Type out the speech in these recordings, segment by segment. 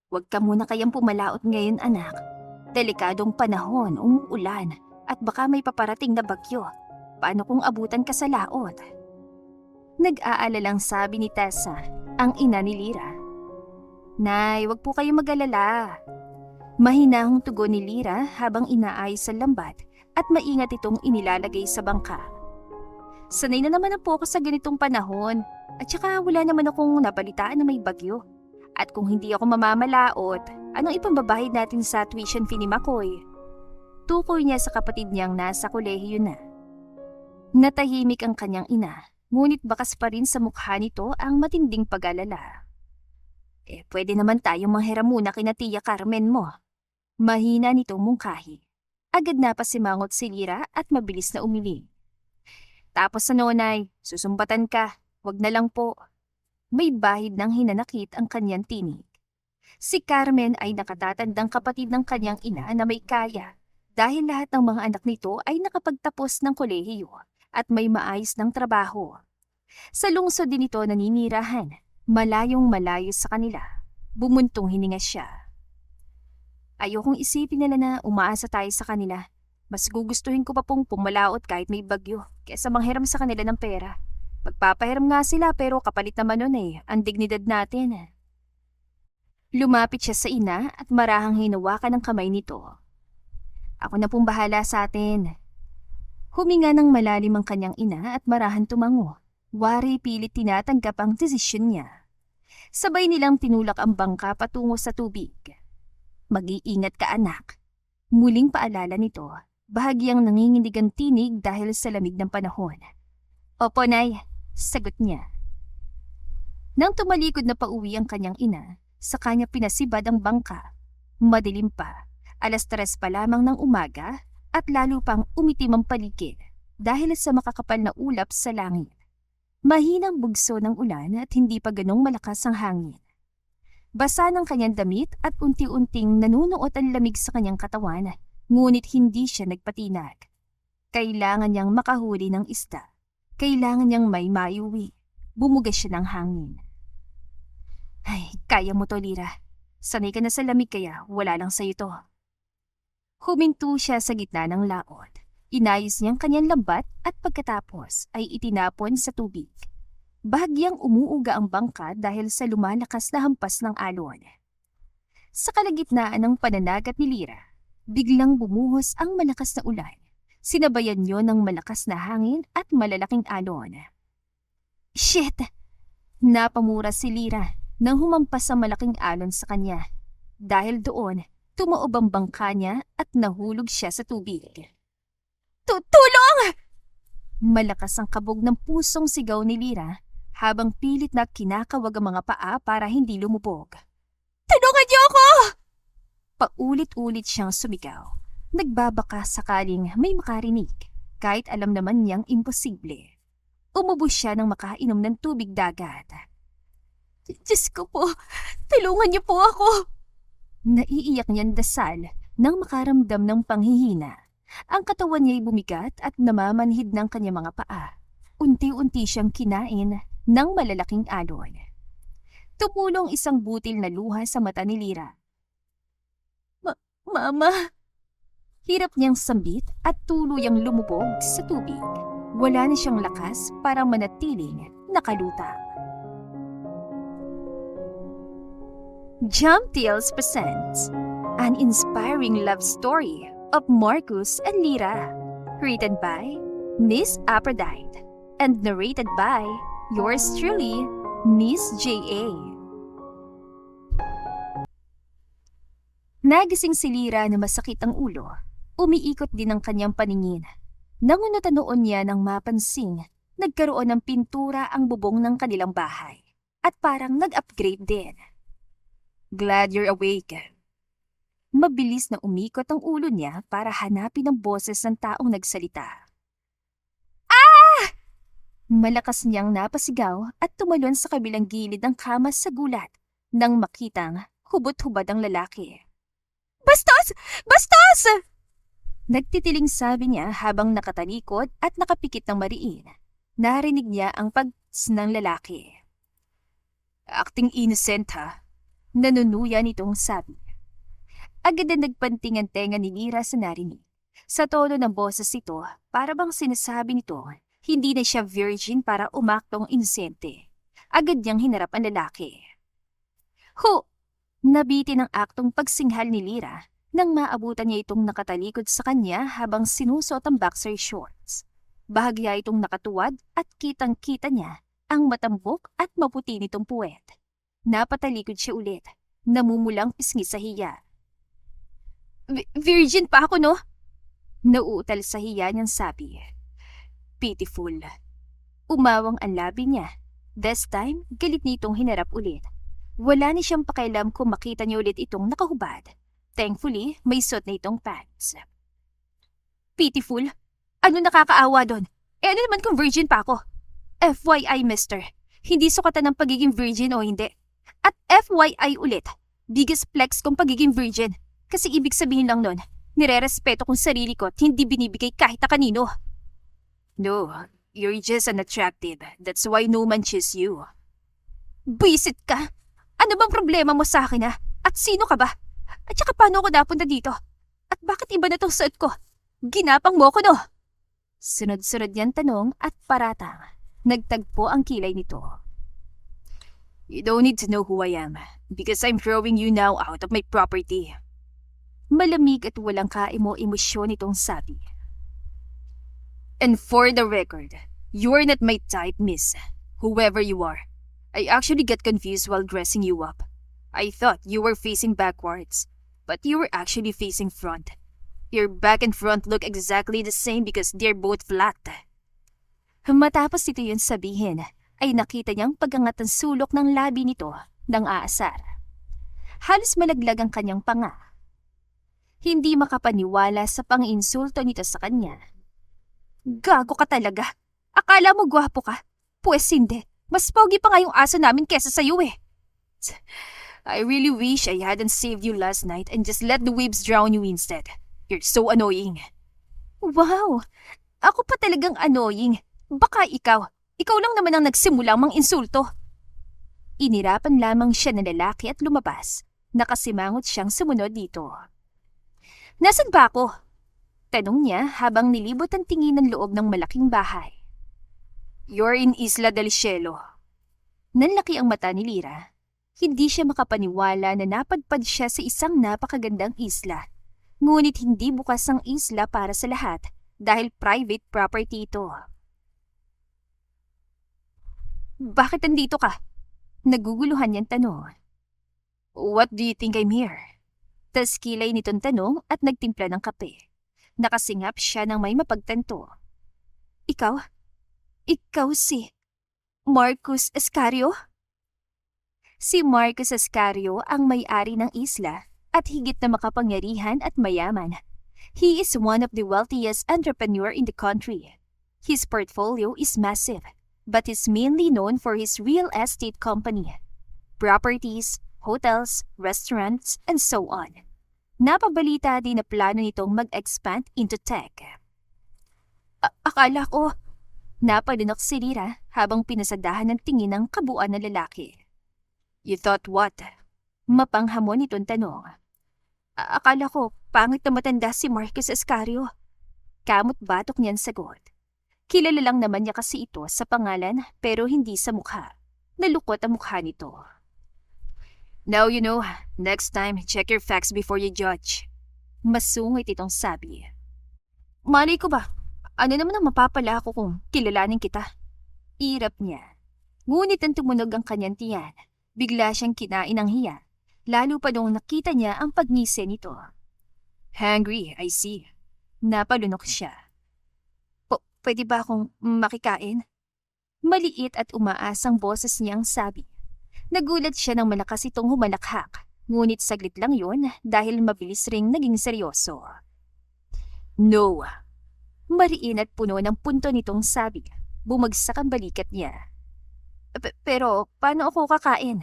Huwag ka muna kayang pumalaot ngayon anak. Delikadong panahon, umuulan, at baka may paparating na bagyo. Paano kung abutan ka sa laot? Nag-aalalang sabi ni Tessa, ang ina ni Lira. Nay, wag po kayo mag-alala. Mahinahong tugon ni Lira habang inaayos sa lambat at maingat itong inilalagay sa bangka. Sanay na naman po ako sa ganitong panahon at saka wala naman akong nabalitaan na may bagyo. At kung hindi ako mamamalaot, anong ipambabahid natin sa tuition fee ni Makoy? Tukoy niya sa kapatid niyang nasa kolehiyo na. Natahimik ang kanyang ina, ngunit bakas pa rin sa mukha nito ang matinding pag-alala. Pwede naman tayong manghiram muna kina Tia Carmen mo. Mahina nitong mungkahi. Agad na pasimangot si Lira at mabilis na umiling. Tapos sa nonay, susumbatan ka, wag na lang po. May bahid ng hinanakit ang kanyang tinig. Si Carmen ay nakatatandang kapatid ng kanyang ina na may kaya dahil lahat ng mga anak nito ay nakapagtapos ng kolehiyo at may maayos ng trabaho. Sa lungsod din ito naninirahan, malayong malayo sa kanila. Bumuntong hininga siya. Ayokong isipin nila na umaasa tayo sa kanila. Mas gugustuhin ko pa pong pumalaot kahit may bagyo kaysa manghiram sa kanila ng pera. Magpapahiram nga sila pero kapalit naman nun ang dignidad natin. Lumapit siya sa ina at marahang hinawakan ang kamay nito. Ako na pong bahala sa atin. Huminga ng malalim ang kanyang ina at marahan tumango. Wari pilit tinatanggap ang desisyon niya. Sabay nilang tinulak ang bangka patungo sa tubig. Mag-iingat ka anak. Muling paalala nito, bahagyang nanginginig ang tinig dahil sa lamig ng panahon. Opo, Nay. Sagot niya. Nang tumalikod na pauwi ang kanyang ina, sa kanya pinasibad ang bangka. Madilim pa, 3:00 pa lamang ng umaga at lalo pang umitim ang paligid dahil sa makakapal na ulap sa langit. Mahinang bugso ng ulan at hindi pa ganong malakas ang hangin. Basa ng kanyang damit at unti-unting nanunuot ang lamig sa kanyang katawan, ngunit hindi siya nagpatinag. Kailangan niyang makahuli ng isda. Kailangan niyang may maiuwi. Bumugas siya ng hangin. Ay, kaya mo to, Lira. Sanay ka na sa lamig kaya wala lang sa'yo to. Huminto siya sa gitna ng laot. Inayos niyang kanyang lambat at pagkatapos ay itinapon sa tubig. Bahagyang umuuga ang bangka dahil sa lumalakas na hampas ng alon. Sa kalagitnaan ng pananagat ni Lira, biglang bumuhos ang malakas na ulan. Sinabayan niyo ng malakas na hangin at malalaking alon. Shit! Napamura si Lira nang humampas ang malaking alon sa kanya. Dahil doon, tumaob ang bangka niya at nahulog siya sa tubig. Tulong! Malakas ang kabog ng pusong sigaw ni Lira habang pilit na kinakawag ang mga paa para hindi lumubog. Tulungan niyo ako! Paulit-ulit siyang sumigaw. Nagbabaka sakaling may makarinig, kahit alam naman niyang imposible. Umubos siya nang makainom ng tubig dagat. Diyos ko po, tulungan niyo po ako! Naiiyak niyang dasal nang makaramdam ng panghihina. Ang katawan niya'y bumigat at namamanhid ng kanyang mga paa. Unti-unti siyang kinain ng malalaking alon. Tumulong isang butil na luha sa mata ni Lira. Mama! Hirap niyang sambit at tuluyang lumubog sa tubig. Wala na siyang lakas para manatiling nakalutang. Jump Tales presents an inspiring love story of Marcus and Lira, written by Miss Aphrodite and narrated by yours truly, Miss J.A. Nagising si Lira na masakit ang ulo. Umiikot din ang kanyang paningin. Nangungutan noon niya nang mapansing nagkaroon ng pintura ang bubong ng kanilang bahay at parang nag-upgrade din. Glad you're awake. Mabilis na umikot ang ulo niya para hanapin ang boses ng taong nagsalita. Ah! Malakas niyang napasigaw at tumalon sa kabilang gilid ng kama sa gulat nang makitang hubot-hubad ang lalaki. Bastos! Bastos! Nagtitiling sabi niya habang nakatalikod at nakapikit ng mariin. Narinig niya ang pag ng lalaki. Acting innocent ha? Nanunuya nitong sabi. Agad na nagpanting ang tenga ni Lira sa narinig. Sa tono ng boses ito, para bang sinasabi nito, hindi na siya virgin para umaktong inosente. Agad niyang hinarap ang lalaki. Ho! Nabiti ng aktong pagsinghal ni Lira nang maabutan niya itong nakatalikod sa kanya habang sinusuot ang boxer shorts. Bahagya itong nakatuwad at kitang-kita niya ang matambok at maputi nitong puwet. Napatalikod siya ulit, namumulang pisngi sa hiya. Virgin pa ako, no? Nauutal sa hiya niyang sabi. Pitiful. Umawang ang labi niya. This time, galit nitong hinarap ulit. Wala ni siyang pakialam kung makita niya ulit itong nakahubad. Thankfully, may suot na itong pants. Pitiful? Ano nakakaawa doon? Ano naman kung virgin pa ako? FYI, mister. Hindi sukatan ng pagiging virgin o hindi. At FYI ulit, biggest flex kong pagiging virgin. Kasi ibig sabihin lang nun, nire-respeto kong sarili ko at hindi binibigay kahit na kanino. No, you're just unattractive. That's why no man chooses you. Bisit ka? Ano bang problema mo sa akin, ha? At sino ka ba? At saka paano ako napunta dito? At bakit iba na tong suot ko? Ginapang mo ko, no? Sunod-sunod yan tanong at paratang. Nagtagpo ang kilay nito. You don't need to know who I am because I'm throwing you now out of my property. Malamig at walang kaimo-emosyon itong sabi. And for the record, you're not my type, miss. Whoever you are. I actually get confused while dressing you up. I thought you were facing backwards, but you were actually facing front. Your back and front look exactly the same because they're both flat. Matapos ito yun sabihin, ay nakita niyang pagangat ang sulok ng labi nito ng aasar. Halos malaglag ang kanyang panga. Hindi makapaniwala sa pang-insulto nito sa kanya. Gago ka talaga. Akala mo gwapo ka? Pues hindi. Mas pogi pa nga yung aso namin kesa sa'yo eh. I really wish I hadn't saved you last night and just let the waves drown you instead. You're so annoying. Wow! Ako pa talagang annoying. Baka ikaw. Ikaw lang naman ang nagsimulang mang-insulto. Inirapan lamang siya ng lalaki at lumabas. Nakasimangot siyang sumunod dito. Nasaan ba ako? Tanong niya habang nilibot ang tingin ng loob ng malaking bahay. You're in Isla del Cielo. Nanlaki ang mata ni Lira. Hindi siya makapaniwala na napadpad siya sa isang napakagandang isla. Ngunit hindi bukas ang isla para sa lahat dahil private property ito. Bakit nandito ka? Naguguluhan niyang tanong. What do you think I'm here? Tas kilay nitong tanong at nagtimpla ng kape. Nakasingap siya ng may mapagtanto. Ikaw? Ikaw si Marcus Escario? Si Marcus Escario ang may-ari ng isla at higit na makapangyarihan at mayaman. He is one of the wealthiest entrepreneur in the country. His portfolio is massive, but is mainly known for his real estate company, properties, hotels, restaurants, and so on. Napabalita din na plano nitong mag-expand into tech. Akala ko, napadunok si Lira habang pinasadahan ng tingin ng kabuuan ng lalaki. You thought what? Mapanghamon itong tanong. Akala ko, pangit na matanda si Marcus Escario. Kamot batok niyan sagot. Kilala lang naman niya kasi ito sa pangalan pero hindi sa mukha. Nalukot ang mukha nito. Now you know, next time, check your facts before you judge. Masungit itong sabi. Malay ko ba? Ano naman ang mapapala ako kung kilalanin kita? Irap niya. Ngunit ang tumunog ang kanyang tiyan. Bigla siyang kinain ng hiya. Lalo pa nung nakita niya ang pagngisi nito. Hungry, I see. Napalunok siya. Pwede ba akong makikain? Maliit at umaasang boses niyang sabi. Nagulat siya nang malakas itong humalakhak. Ngunit saglit lang yun dahil mabilis ring naging seryoso. No. Mariin at puno ng punto nitong sabi. Bumagsak ang balikat niya. Pero paano ako kakain?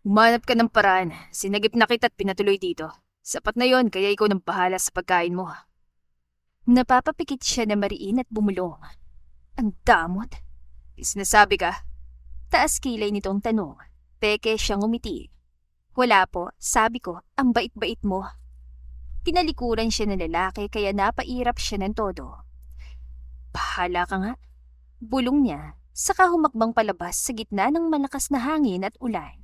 Humanap ka ng paraan. Sinagip na kita at pinatuloy dito. Sapat na yon kaya ikaw nang bahala sa pagkain mo. Napapapikit siya na mariin at bumulong. Ang damot. Sinasabi ka? Taas kilay nitong tanong. Peke siyang umiti. Wala po, sabi ko, ang bait-bait mo. Tinalikuran siya ng lalaki kaya napairap siya ng todo. Bahala ka nga. Bulong niya, saka humakbang palabas sa gitna ng malakas na hangin at ulan.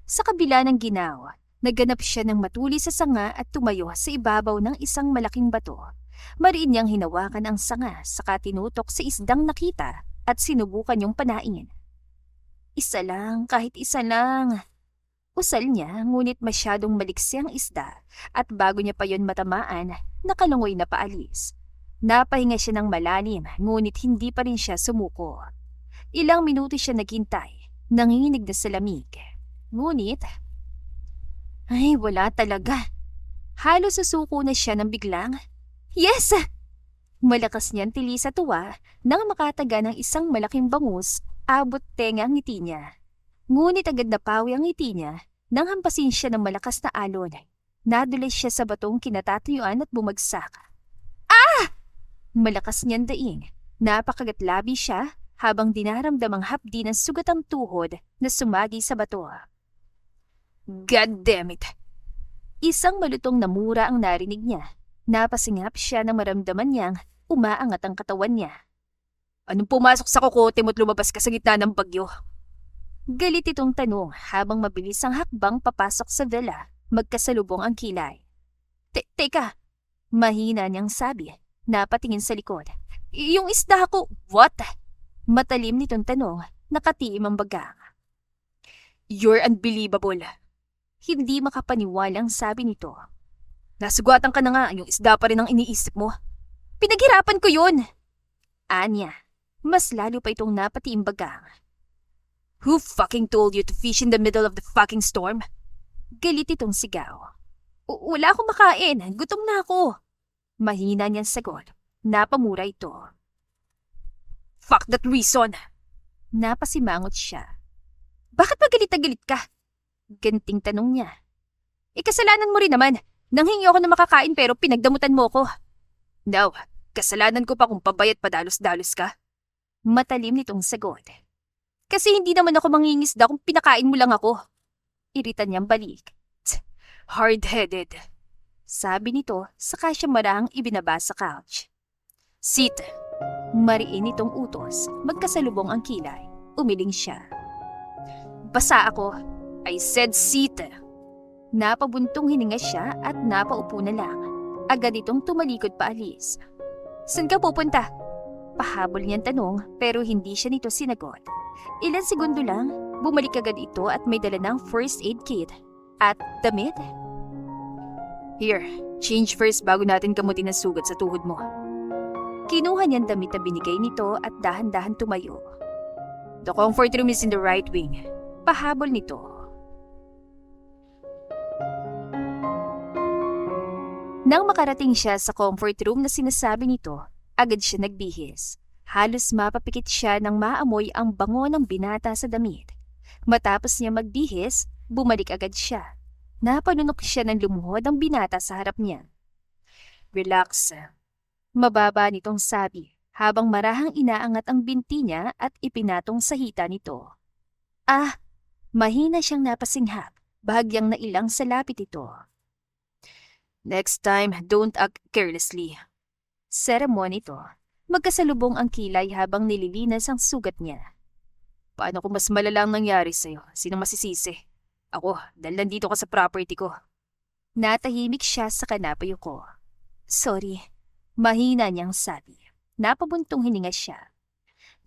Sa kabila ng ginawa, nagganap siya ng matuli sa sanga at tumayo sa ibabaw ng isang malaking bato. Mariin niyang hinawakan ang sanga saka tinutok sa isdang nakita at sinubukan yung panain. Isa lang, kahit isa lang. Usal niya ngunit masyadong maliksi ang isda at bago niya pa yon matamaan, nakalungoy na paalis. Napahinga siya ng malalim ngunit hindi pa rin siya sumuko. Ilang minuto siya naghintay, nanginginig na sa lamig. Ngunit, ay wala talaga. Halos susuko na siya ng biglang, yes! Malakas niyang tili sa tuwa nang makataga ng isang malaking bangus, abot tenga ang ngiti niya. Ngunit agad napawi ang ngiti niya nang hampasin siya ng malakas na alon. Nadulas siya sa batong kinatatayuan at bumagsak. Ah! Malakas niyang daing. Napakagatlabi siya habang dinaramdam ang hapdi ng sugatang tuhod na sumagi sa bato. God damn it! Isang malutong na mura ang narinig niya. Napasingap siya nang maramdaman niyang umaangat ang katawan niya. Anong pumasok sa kokote mo't lumabas ka sa gitna ng bagyo? Galit itong tanong habang mabilis ang hakbang papasok sa villa, magkasalubong ang kilay. Teka, mahina niyang sabi, napatingin sa likod. Yung isda ko, what? Matalim nitong tanong, nakatiim ang bagang. You're unbelievable. Hindi makapaniwalang sabi nito. Nasugatan ka na nga, yung isda pa rin ang iniisip mo. Pinaghirapan ko yun! Anya, mas lalo pa itong napatiim bagang. Who fucking told you to fish in the middle of the fucking storm? Galit itong sigaw. Wala akong makain. Gutom na ako. Mahina niyang sagot. Napamura ito. Fuck that reason. Napasimangot siya. Bakit magalit na galit ka? Ganting tanong niya. Kasalanan mo rin naman. Nanghingi ako na makakain pero pinagdamutan mo ko. No, kasalanan ko pa kung pabayat padalos-dalos ka. Matalim nitong sagot. Kasi hindi naman ako mangingisda kung pinakain mo lang ako. Iritan niyang balik. Hard-headed. Sabi nito, saka siya marahang ibinaba sa couch. Sit. Mariin itong utos, magkasalubong ang kilay. Umiling siya. Basa ako. I said sit. Napabuntong hininga siya at napaupo na lang. Agad itong tumalikod paalis. Saan ka pupunta? Pahabol niyang tanong pero hindi siya nito sinagot. Ilang segundo lang, bumalik agad ito at may dala ng first aid kit. At damit? Here, change first bago natin kamutin ang sugat sa tuhod mo. Kinuha niyang damit na binigay nito at dahan-dahan tumayo. The comfort room is in the right wing. Pahabol nito. Nang makarating siya sa comfort room na sinasabi nito, agad siya nagbihis. Halos mapapikit siya nang maamoy ang bango ng binata sa damit. Matapos niya magbihis, bumalik agad siya. Napanunok siya ng lumuhod ang binata sa harap niya. Relax. Mababa nitong sabi, habang marahang inaangat ang binti niya at ipinatong sa hita nito. Ah, mahina siyang napasinghap, bahagyang nailang sa lapit ito. Next time, don't act carelessly. Seremon ito. Magkasalubong ang kilay habang nililinas ang sugat niya. Paano kung mas malalang nangyari sa'yo? Sino masisisi? Ako, dahil nandito ka sa property ko. Natahimik siya sa kanapayo ko. Sorry. Mahina niyang sabi. Napabuntong hininga siya.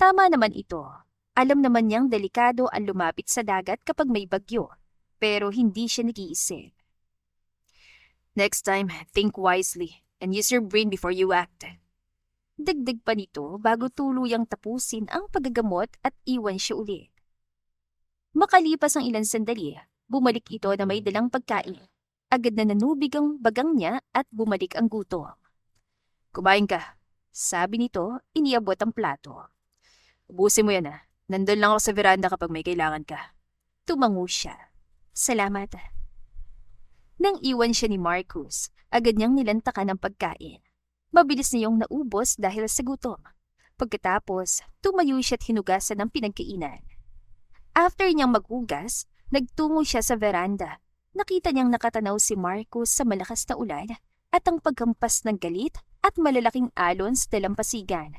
Tama naman ito. Alam naman niyang delikado ang lumapit sa dagat kapag may bagyo. Pero hindi siya nag-iisip. Next time, think wisely and use your brain before you act. Dagdag pa nito bago tuluyang tapusin ang paggagamot at iwan siya ulit. Makalipas ang ilang sandali, bumalik ito na may dalang pagkain. Agad na nanubig ang bagang niya at bumalik ang gutom. Kumain ka, sabi nito, iniabot ang plato. Ubusin mo yan Nandun lang ako sa veranda kapag may kailangan ka. Tumango siya. Salamat. Nang iwan siya ni Marcus, agad niyang nilantakan ang pagkain. Mabilis niyong naubos dahil sa gutom. Pagkatapos, tumayo siya at hinugasan ng pinagkainan. After niyang maghugas, Nagtungo siya sa veranda. Nakita niyang nakatanaw si Marcus sa malakas na ulan at ang paghampas ng galit at malalaking alon sa dalampasigan.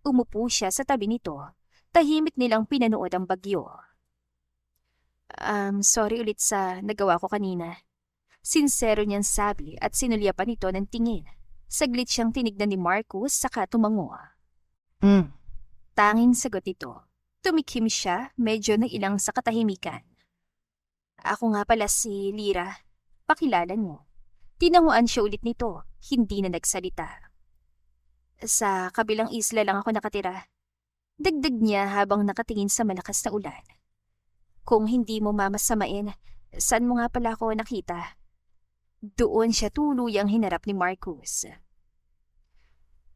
Umupo siya sa tabi nito. Tahimik nilang pinanood ang bagyo. Sorry ulit sa nagawa ko kanina. Sinsero niyang sabi at sinulyapan nito ng tingin. Saglit siyang tinignan ni Marcus saka tumango. Tanging sagot nito. Tumikhim siya, medyo na ilang sa katahimikan. Ako nga pala si Lyra. Pakilala mo. Tinanguan siya ulit nito, hindi na nagsalita. Sa kabilang isla lang ako nakatira. Dagdag niya habang nakatingin sa malakas na ulan. Kung hindi mo mamasamain, saan mo nga pala ako nakita? Doon siya tuluyang hinarap ni Marcus.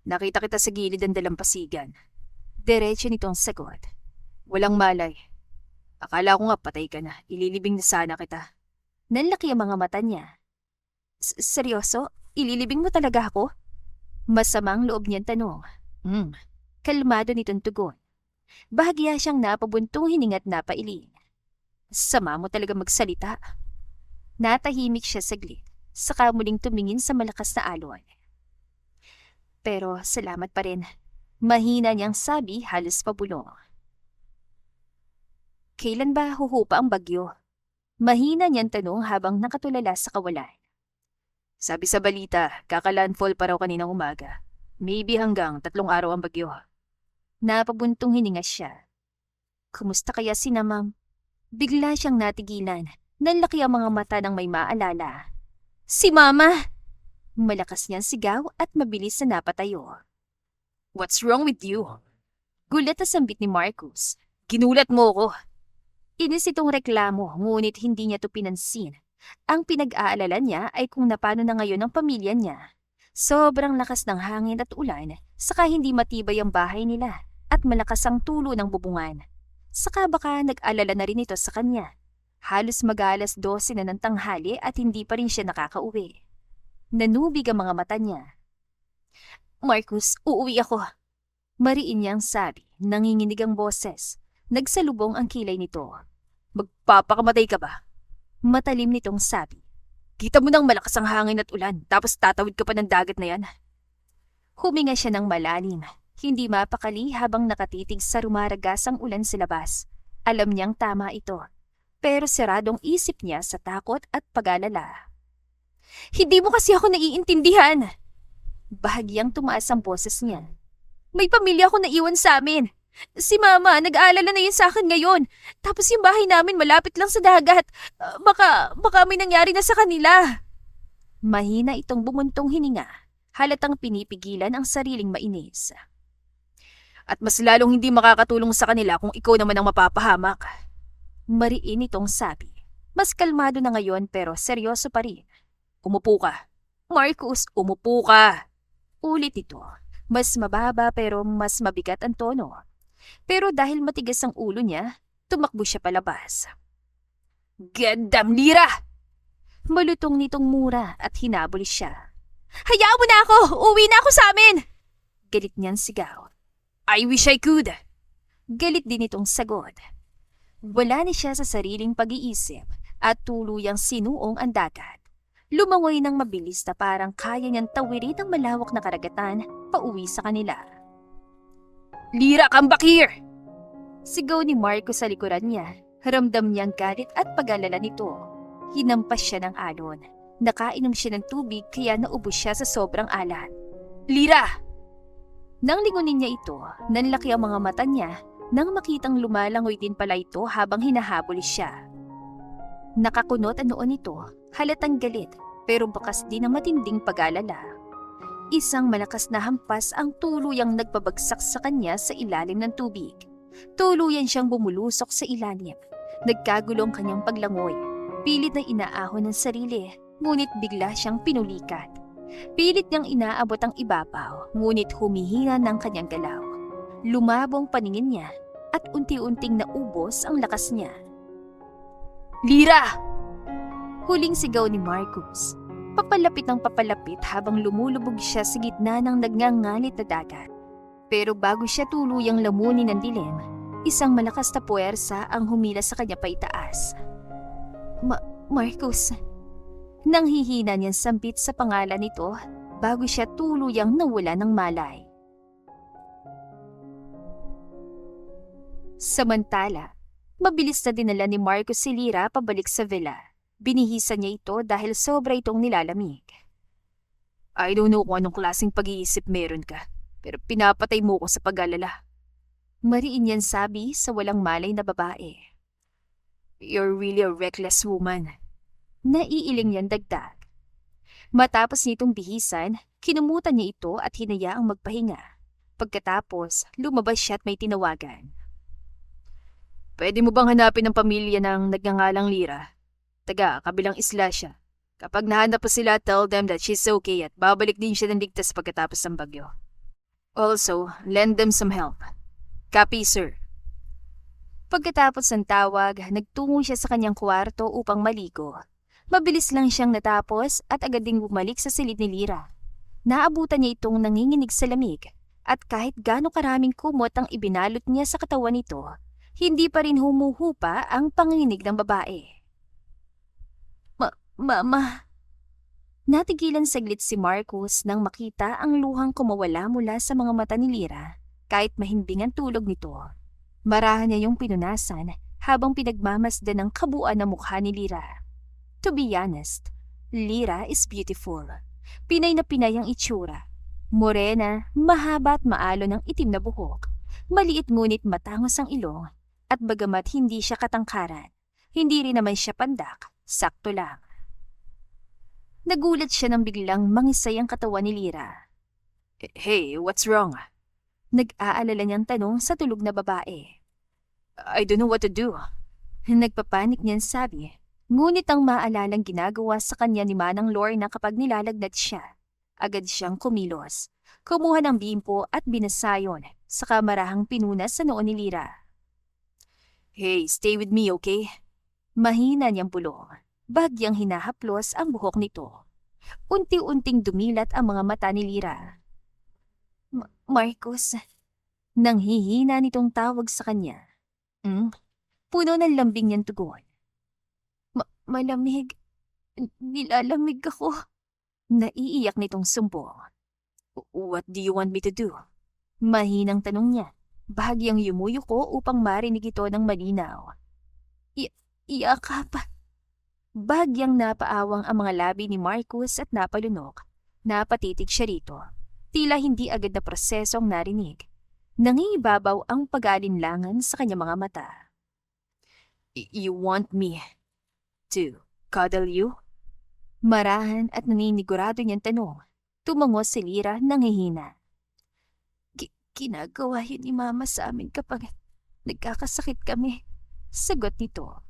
Nakita kita sa gilid ng dalampasigan. Diretso nitong sagot. Walang malay. Akala ko nga patay ka na. Ililibing na sana kita. Nanlaki ang mga mata niya. Seryoso? Ililibing mo talaga ako? Masamang loob niyang tanong. Kalmado nitong tugon. Bahagya siyang napabuntong hininga't napailing. Sama mo talaga magsalita. Natahimik siya saglit, saka muling tumingin sa malakas na alon. Pero salamat pa rin. Mahina niyang sabi halos pabulong. Kailan ba huhupa ang bagyo? Mahina niyang tanong habang nakatulala sa kawalan. Sabi sa balita, kaka-landfall pa raw kaninang umaga. Maybe hanggang 3 araw ang bagyo. Napabuntong hininga siya. Kumusta kaya si na ma'am? Bigla siyang natigilan. Nanlaki ang mga mata ng may maalala. Si Mama! Malakas niyang sigaw at mabilis na napatayo. What's wrong with you? Gulat na sambit ni Marcus. Ginulat mo ko. Inis itong reklamo, ngunit hindi niya to pinansin. Ang pinag-aalala niya ay kung napano na ngayon ang pamilya niya. Sobrang lakas ng hangin at ulan, saka hindi matibay ang bahay nila at malakas ang tulo ng bubungan. Saka baka nag-alala na rin ito sa kanya. Halos mag-alas 12 na ng tanghali at hindi pa rin siya nakakauwi. Nanubig ang mga mata niya. Marcus, uuwi ako. Mariin niyang sabi, nanginginig ang boses. Nagsalubong ang kilay nito. Magpapakamatay ka ba? Matalim nitong sabi. Kita mo nang malakas ang hangin at ulan, tapos tatawid ka pa ng dagat na yan. Huminga siya ng malalim. Hindi mapakali habang nakatitig sa rumaragasang ulan sa labas. Alam niyang tama ito. Pero seradong isip niya sa takot at pag-alala. Hindi mo kasi ako naiintindihan. Bahagyang tumaas ang boses niya. May pamilya ako naiwan sa amin. Si Mama, nag-aalala na yun sa akin ngayon. Tapos yung bahay namin malapit lang sa dagat. Baka may nangyari na sa kanila. Mahina itong bumuntong hininga. Halatang pinipigilan ang sariling mainis. At mas lalong hindi makakatulong sa kanila kung ikaw naman ang mapapahamak. Mariin itong sabi. Mas kalmado na ngayon pero seryoso pa rin. Umupo ka. Marcus, umupo ka. Ulit ito. Mas mababa pero mas mabigat ang tono. Pero dahil matigas ang ulo niya, tumakbo siya palabas. Goddamn Lyra! Malutong nitong mura at hinabol siya. Hayaan mo na ako! Uwi na ako sa amin! Galit niyang sigaw. I wish I could! Galit din itong sagot. Wala na siya sa sariling pag-iisip at tuluyang sinuong ang dagat. Lumangoy ng mabilis na parang kaya niyang tawirin ang malawak na karagatan pauwi sa kanila. Lyra, come back here! Sigaw ni Marco sa likuran niya. Ramdam niyang galit at pag-alala nito. Hinampas siya ng alon. Nakainom siya ng tubig kaya naubos siya sa sobrang alat. Lyra! Nang lingunin niya ito, nanlaki ang mga mata niya nang makitang lumalangoy din pala ito habang hinahabol siya. Nakakunot ang noon nito, halatang galit pero bakas din ang matinding pag-alala. Isang malakas na hampas ang tuluyang nagpabagsak sa kanya sa ilalim ng tubig. Tuluyan siyang bumulusok sa ilalim. Nagkagulong kanyang paglangoy. Pilit na inaahon ng sarili, ngunit bigla siyang pinulikat. Pilit niyang inaabot ang ibabaw, ngunit humihina ng kanyang galaw. Lumabong paningin niya at unti-unting naubos ang lakas niya. Lyra! Huling sigaw ni Marcus. Papalapit ng papalapit habang lumulubog siya sa gitna ng nagngangalit na dagat. Pero bago siya tuluyang lamunin ng dilim, isang malakas na puwersa ang humila sa kanya paitaas. Marcus. Nanghihina niyang sambit sa pangalan nito bago siya tuluyang nawala ng malay. Samantala, mabilis na dinala ni Marcus si Lyra pabalik sa villa. Binihisan niya ito dahil sobra itong nilalamig. I don't know kung anong klaseng pag-iisip meron ka, pero pinapatay mo ko sa pag-alala. Mariin yan sabi sa walang malay na babae. You're really a reckless woman. Naiiling yan dagdag. Matapos nitong bihisan, kinumutan niya ito at hinayaang magpahinga. Pagkatapos, lumabas siya at may tinawagan. Pwede mo bang hanapin ang pamilya ng nagngangalang Lyra? Taga, kabilang isla siya. Kapag nahanap po sila, tell them that she's okay at babalik din siya ng ligtas pagkatapos ng bagyo. Also, lend them some help. Copy, sir. Pagkatapos ng tawag, nagtungo siya sa kanyang kwarto upang maligo. Mabilis lang siyang natapos at agad ding bumalik sa silid ni Lyra. Naabutan niya itong nanginginig sa lamig at kahit gaano karaming kumot ang ibinalot niya sa katawan nito, hindi pa rin humuhupa ang panginginig ng babae. Mama. Natigilan saglit si Marcus nang makita ang luhang kumawala mula sa mga mata ni Lyra kahit mahimbing ang tulog nito. Marahan niya yung pinunasan habang pinagmamasdan ng kabuuan ng mukha ni Lyra. To be honest, Lyra is beautiful. Pinay na pinay ang itsura. Morena, mahaba at maalo ng itim na buhok. Maliit ngunit matangos ang ilong. At bagamat hindi siya katangkaran, hindi rin naman siya pandak, sakto lang. Nagulat siya nang biglang mangisay ang katawan ni Lyra. Hey, what's wrong? Nag-aalala niyang tanong sa tulog na babae. I don't know what to do. Nagpapanik niyan sabi. Ngunit ang maalalang ginagawa sa kanya ni Manang Lorna kapag nilalagnat siya, agad siyang kumilos. Kumuha ng bimpo at binasayon sa kamarahang pinunas sa noon ni Lyra. Hey, stay with me, okay? Mahina niyang bulong. Bagyang hinahaplos ang buhok nito. Unti-unting dumilat ang mga mata ni Lyra. Marcus, nanghihina nitong tawag sa kanya. Puno ng lambing niyang tugon. Malamig. Nilalamig ako. Naiiyak nitong sumbong. What do you want me to do? Mahinang tanong niya. Bahagyang yumuyuko upang marinig ito ng malinaw. Iyakap. Bahagyang napaawang ang mga labi ni Marcus at napalunok. Napatitig siya rito. Tila hindi agad na proseso ang narinig. Nangingibabaw ang pag-alinlangan sa kanyang mga mata. You want me to cuddle you? Marahan at naninigurado niyang tanong. Tumango si Lyra nanghihina. Ginagawa yun ni Mama sa amin kapag nagkakasakit kami. Sagot nito.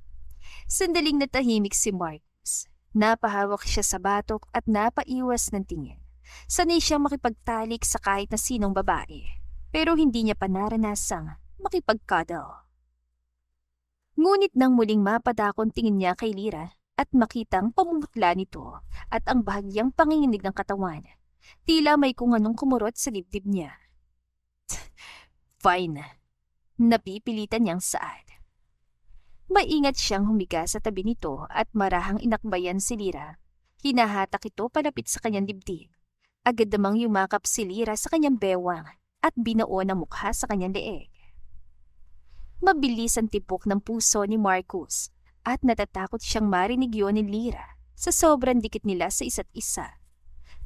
Sandaling natahimik si Marcus. Napahawak siya sa batok at napaiwas ng tingin. Sanay siyang makipagtalik sa kahit na sinong babae. Pero hindi niya pa naranasang makipagcuddle. Ngunit nang muling mapadakon tingin niya kay Lyra at makitang pamumutla nito at ang bahagyang panginginig ng katawan, tila may kung anong kumurot sa dibdib niya. Fine. Napipilitan niyang saad. Maingat siyang humiga sa tabi nito at marahang inakbayan si Lyra. Hinahatak ito palapit sa kanyang dibdib. Agad namang yumakap si Lyra sa kanyang bewang at binaon ang mukha sa kanyang leeg. Mabilis ang tibok ng puso ni Marcus at natatakot siyang marinig yun ni Lyra sa sobrang dikit nila sa isa't isa.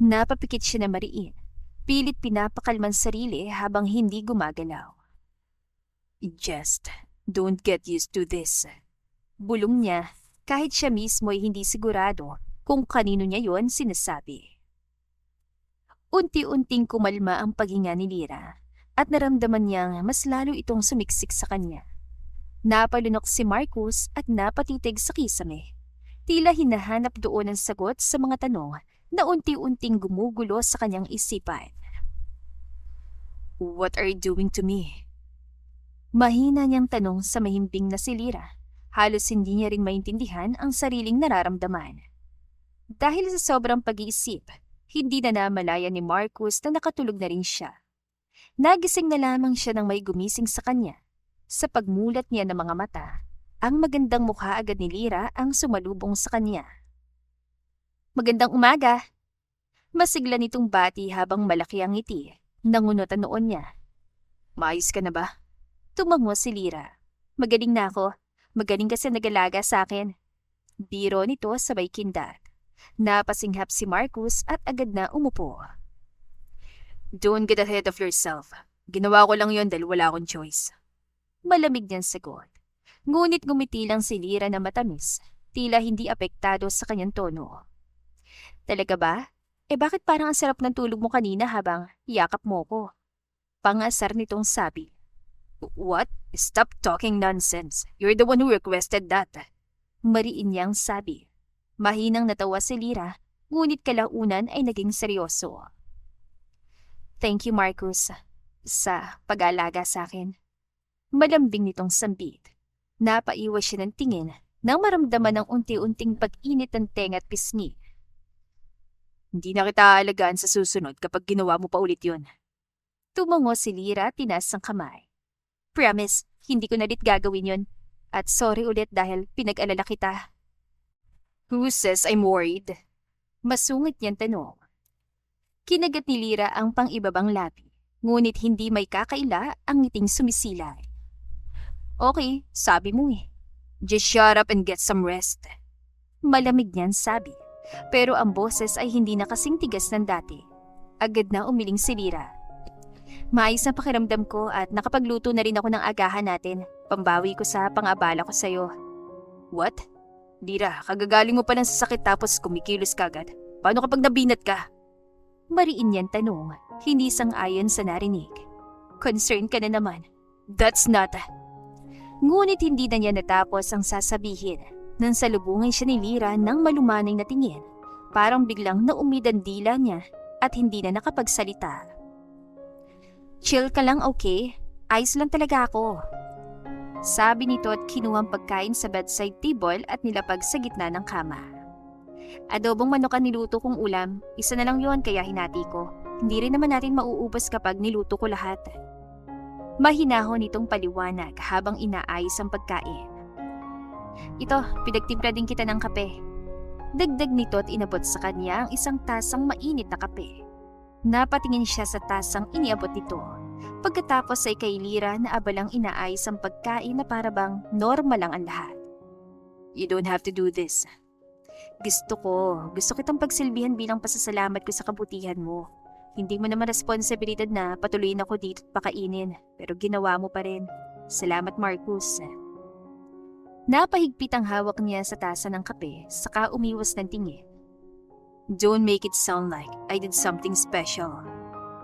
Napapikit siya na mariin. Pilit pinapakalman sarili habang hindi gumagalaw. Just don't get used to this. Bulong niya kahit siya mismo ay hindi sigurado kung kanino niya yon sinasabi. Unti-unting kumalma ang paghinga ni Lyra at naramdaman niyang mas lalo itong sumiksik sa kanya. Napalunok si Marcus at napatitig sa kisame. Tila hinahanap doon ang sagot sa mga tanong na unti-unting gumugulo sa kanyang isipan. What are you doing to me? Mahina niyang tanong sa mahimbing na si Lyra. Halos hindi niya rin maintindihan ang sariling nararamdaman. Dahil sa sobrang pag-iisip, hindi na namalayan ni Marcus na nakatulog na rin siya. Nagising na lamang siya nang may gumising sa kanya. Sa pagmulat niya ng mga mata, Ang magandang mukha agad ni Lira ang sumalubong sa kanya. Magandang umaga! Masigla nitong bati habang malaki ang ngiti. Nangunot ang noon niya. Maayos ka na ba? Tumango si Lira. Magaling na ako. Magaling kasi nag-alaga sa akin. Biro nito sabay kindat. Napasinghap si Marcus at agad na umupo. Don't get ahead of yourself. Ginawa ko lang yon dahil wala akong choice. Malamig niyang sagot. Ngunit ngumiti lang si Lira na matamis. Tila hindi apektado sa kanyang tono. Talaga ba? Bakit parang ang sarap ng tulog mo kanina habang yakap mo ko? Pangasar nitong sabi. What? Stop talking nonsense. You're the one who requested that. Mariin niyang sabi. Mahinang natawa si Lira, ngunit kalaunan ay naging seryoso. Thank you, Marcus, sa pag-aalaga sa akin. Malambing nitong sambit. Napaiwas siya ng tingin nang maramdaman ng unti-unting pag-init ng tenga at pisngi. Hindi na kita aalagaan sa susunod kapag ginawa mo pa ulit yun. Tumango si Lira at tinaas ang kamay. Promise, hindi ko na ulit gagawin yun. At sorry ulit dahil pinag-alala kita. Who says I'm worried? Masungit niyang tanong. Kinagat ni Lira ang pang-ibabang labi, ngunit hindi may kakaila ang ngiting sumisilay. Okay, sabi mo eh. Just shut up and get some rest. Malamig niyan sabi, pero ang boses ay hindi na kasing tigas ng dati. Agad na umiling si Lira. Maayos na pakiramdam ko at nakapagluto na rin ako ng agahan natin. Pambawi ko sa pang-abala ko sa'yo. What? Lira, kagagaling mo pa ng sasakit tapos kumikilos ka agad. Paano kapag nabinat ka? Mariin yan tanong, hindi sang-ayon sa narinig. Concern ka na naman. That's not... Ngunit hindi na niya natapos ang sasabihin nang salubungin siya ni Lira ng malumanay na tingin. Parang biglang naumid ang dila niya at hindi na nakapagsalita. Chill ka lang, okay? Ayos lang talaga ako. Sabi nito at kinuhang pagkain sa bedside table at nilapag sa gitna ng kama. Adobong manok ang niluto kong ulam, isa na lang yon kaya hinati ko. Hindi rin naman natin mauubos kapag niluto ko lahat. Mahinahon itong paliwanag habang inaayos ang pagkain. Ito, pinagtimpla din kita ng kape. Dagdag nito at inabot sa kanya ang isang tasang mainit na kape. Napatingin siya sa tasang iniabot nito. Pagkatapos ay kay Lira na abalang inaayos ang pagkain na parabang normal lang ang lahat. You don't have to do this. Gusto kitang pagsilbihan bilang pasasalamat ko sa kabutihan mo. Hindi mo naman responsibilidad na patuloyin ako dito at pakainin, pero ginawa mo pa rin. Salamat, Marcus. Napahigpit ang hawak niya sa tasa ng kape, saka umiwas ng tingin. Don't make it sound like I did something special.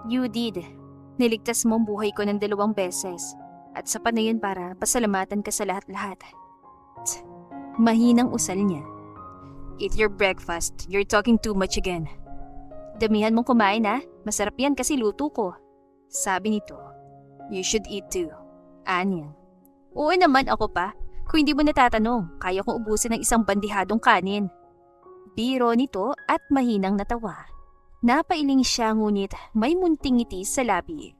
You did. Niligtas mo ang buhay ko ng 2 beses. At sa na yun para pasalamatan ka sa lahat-lahat. Mahinang usal niya. Eat your breakfast. You're talking too much again. Damihan mong kumain ha. Masarap yan kasi luto ko. Sabi nito. You should eat too. Anya. Oo naman ako pa. Kung hindi mo natatanong, kaya kong ubusin ng isang bandihadong kanin. Biro nito at mahinang natawa. Napailing siya ngunit may munting ngiti sa labi.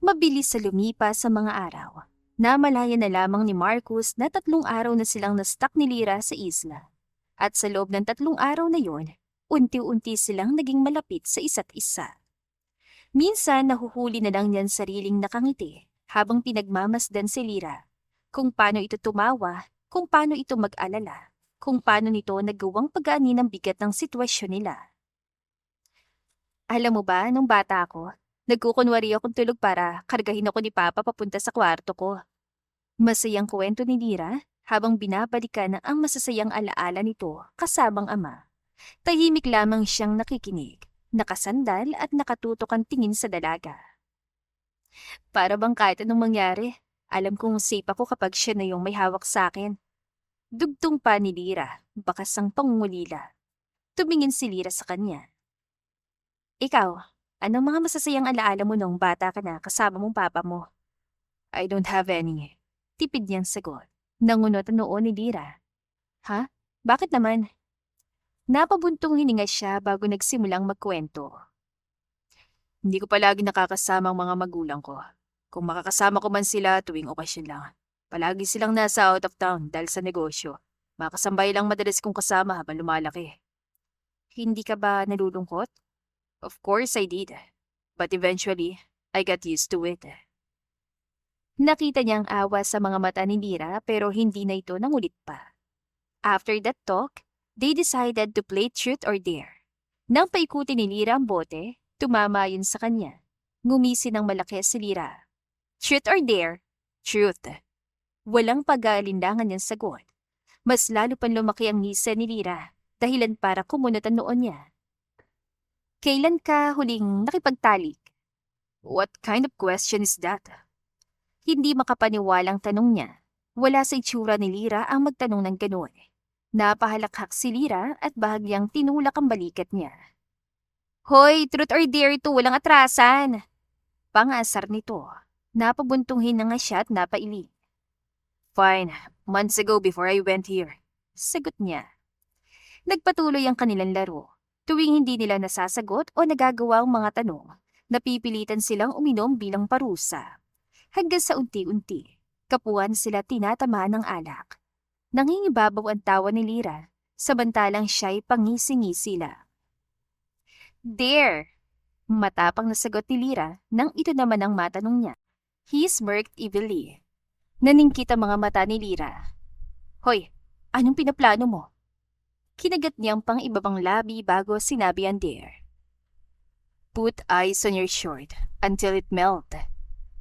Mabilis sa lumipas sa mga araw. Namalaya na lamang ni Marcus na 3 araw na silang na-stuck ni Lira sa isla. At sa loob ng 3 araw na yon, unti-unti silang naging malapit sa isa't isa. Minsan nahuhuli na lang niyan sariling nakangiti habang pinagmamasdan si Lira. Kung paano ito tumawa, kung paano ito mag-alala, kung paano nito nagawang pag-aanin ang bigat ng sitwasyon nila. Alam mo ba, nung bata ako, nagkukunwari akong tulog para kargahin ako ni Papa papunta sa kwarto ko. Masayang kwento ni Lira habang binabalikan ang masasayang alaala nito kasamang ama. Tahimik lamang siyang nakikinig, nakasandal at nakatutok ang tingin sa dalaga. Para bang kahit anong mangyari, alam kong safe ako kapag siya na yung may hawak sa akin. Dugtong pa ni Lira, bakas ang pangungulila. Tumingin si Lira sa kanya. Ikaw, anong mga masasayang alaala mo nung bata ka na kasama mong papa mo? I don't have any. Tipid niyang sagot. Nangunot ang noo ni Lira. Ha? Bakit naman? Napabuntong hininga siya bago nagsimulang magkwento. Hindi ko palagi nakakasama ang mga magulang ko. Kung makakasama ko man sila tuwing okasyon lang. Palagi silang nasa out of town dahil sa negosyo. Mga kasambay lang madalas kong kasama habang lumalaki. Hindi ka ba nalulungkot? Of course I did. But eventually, I got used to it. Nakita niya ang awa sa mga mata ni Lira pero hindi na ito nangulit pa. After that talk, they decided to play truth or dare. Nang paikuti ni Lira ang bote, tumama yun sa kanya. Ngumisi ng malaki si Lira. Truth or dare? Truth. Walang pag-aalinlangan niyang sagot. Mas lalo pang lumaki ang ngisa ni Lira, dahilan para kumunot ang noon niya. Kailan ka huling nakipagtalik? What kind of question is that? Hindi makapaniwalang tanong niya. Wala sa itsura ni Lira ang magtanong ng gano'n. Napahalakhak si Lira at bahagyang tinulak ang balikat niya. Hoy, truth or dare ito, walang atrasan! Pangasar nito. Napabuntunghin na nga siya at napailing. Fine. Months ago before I went here. Sagot niya. Nagpatuloy ang kanilang laro. Tuwing hindi nila nasasagot o nagagawa ang mga tanong, napipilitan silang uminom bilang parusa. Hanggang sa unti-unti, kapuan sila tinatamaan ng alak. Nangingibabaw ang tawa ni Lira, samantalang siya'y pangisi-ngisi lang. Dare! Matapang na sagot ni Lira nang ito naman ang matanong niya. He smirked evilly. Naningkit ang mga mata ni Lira. Hoy, anong pinaplano mo? Kinagat niyang pang ibabang labi bago sinabi ang dare. Put ice on your shirt until it melt.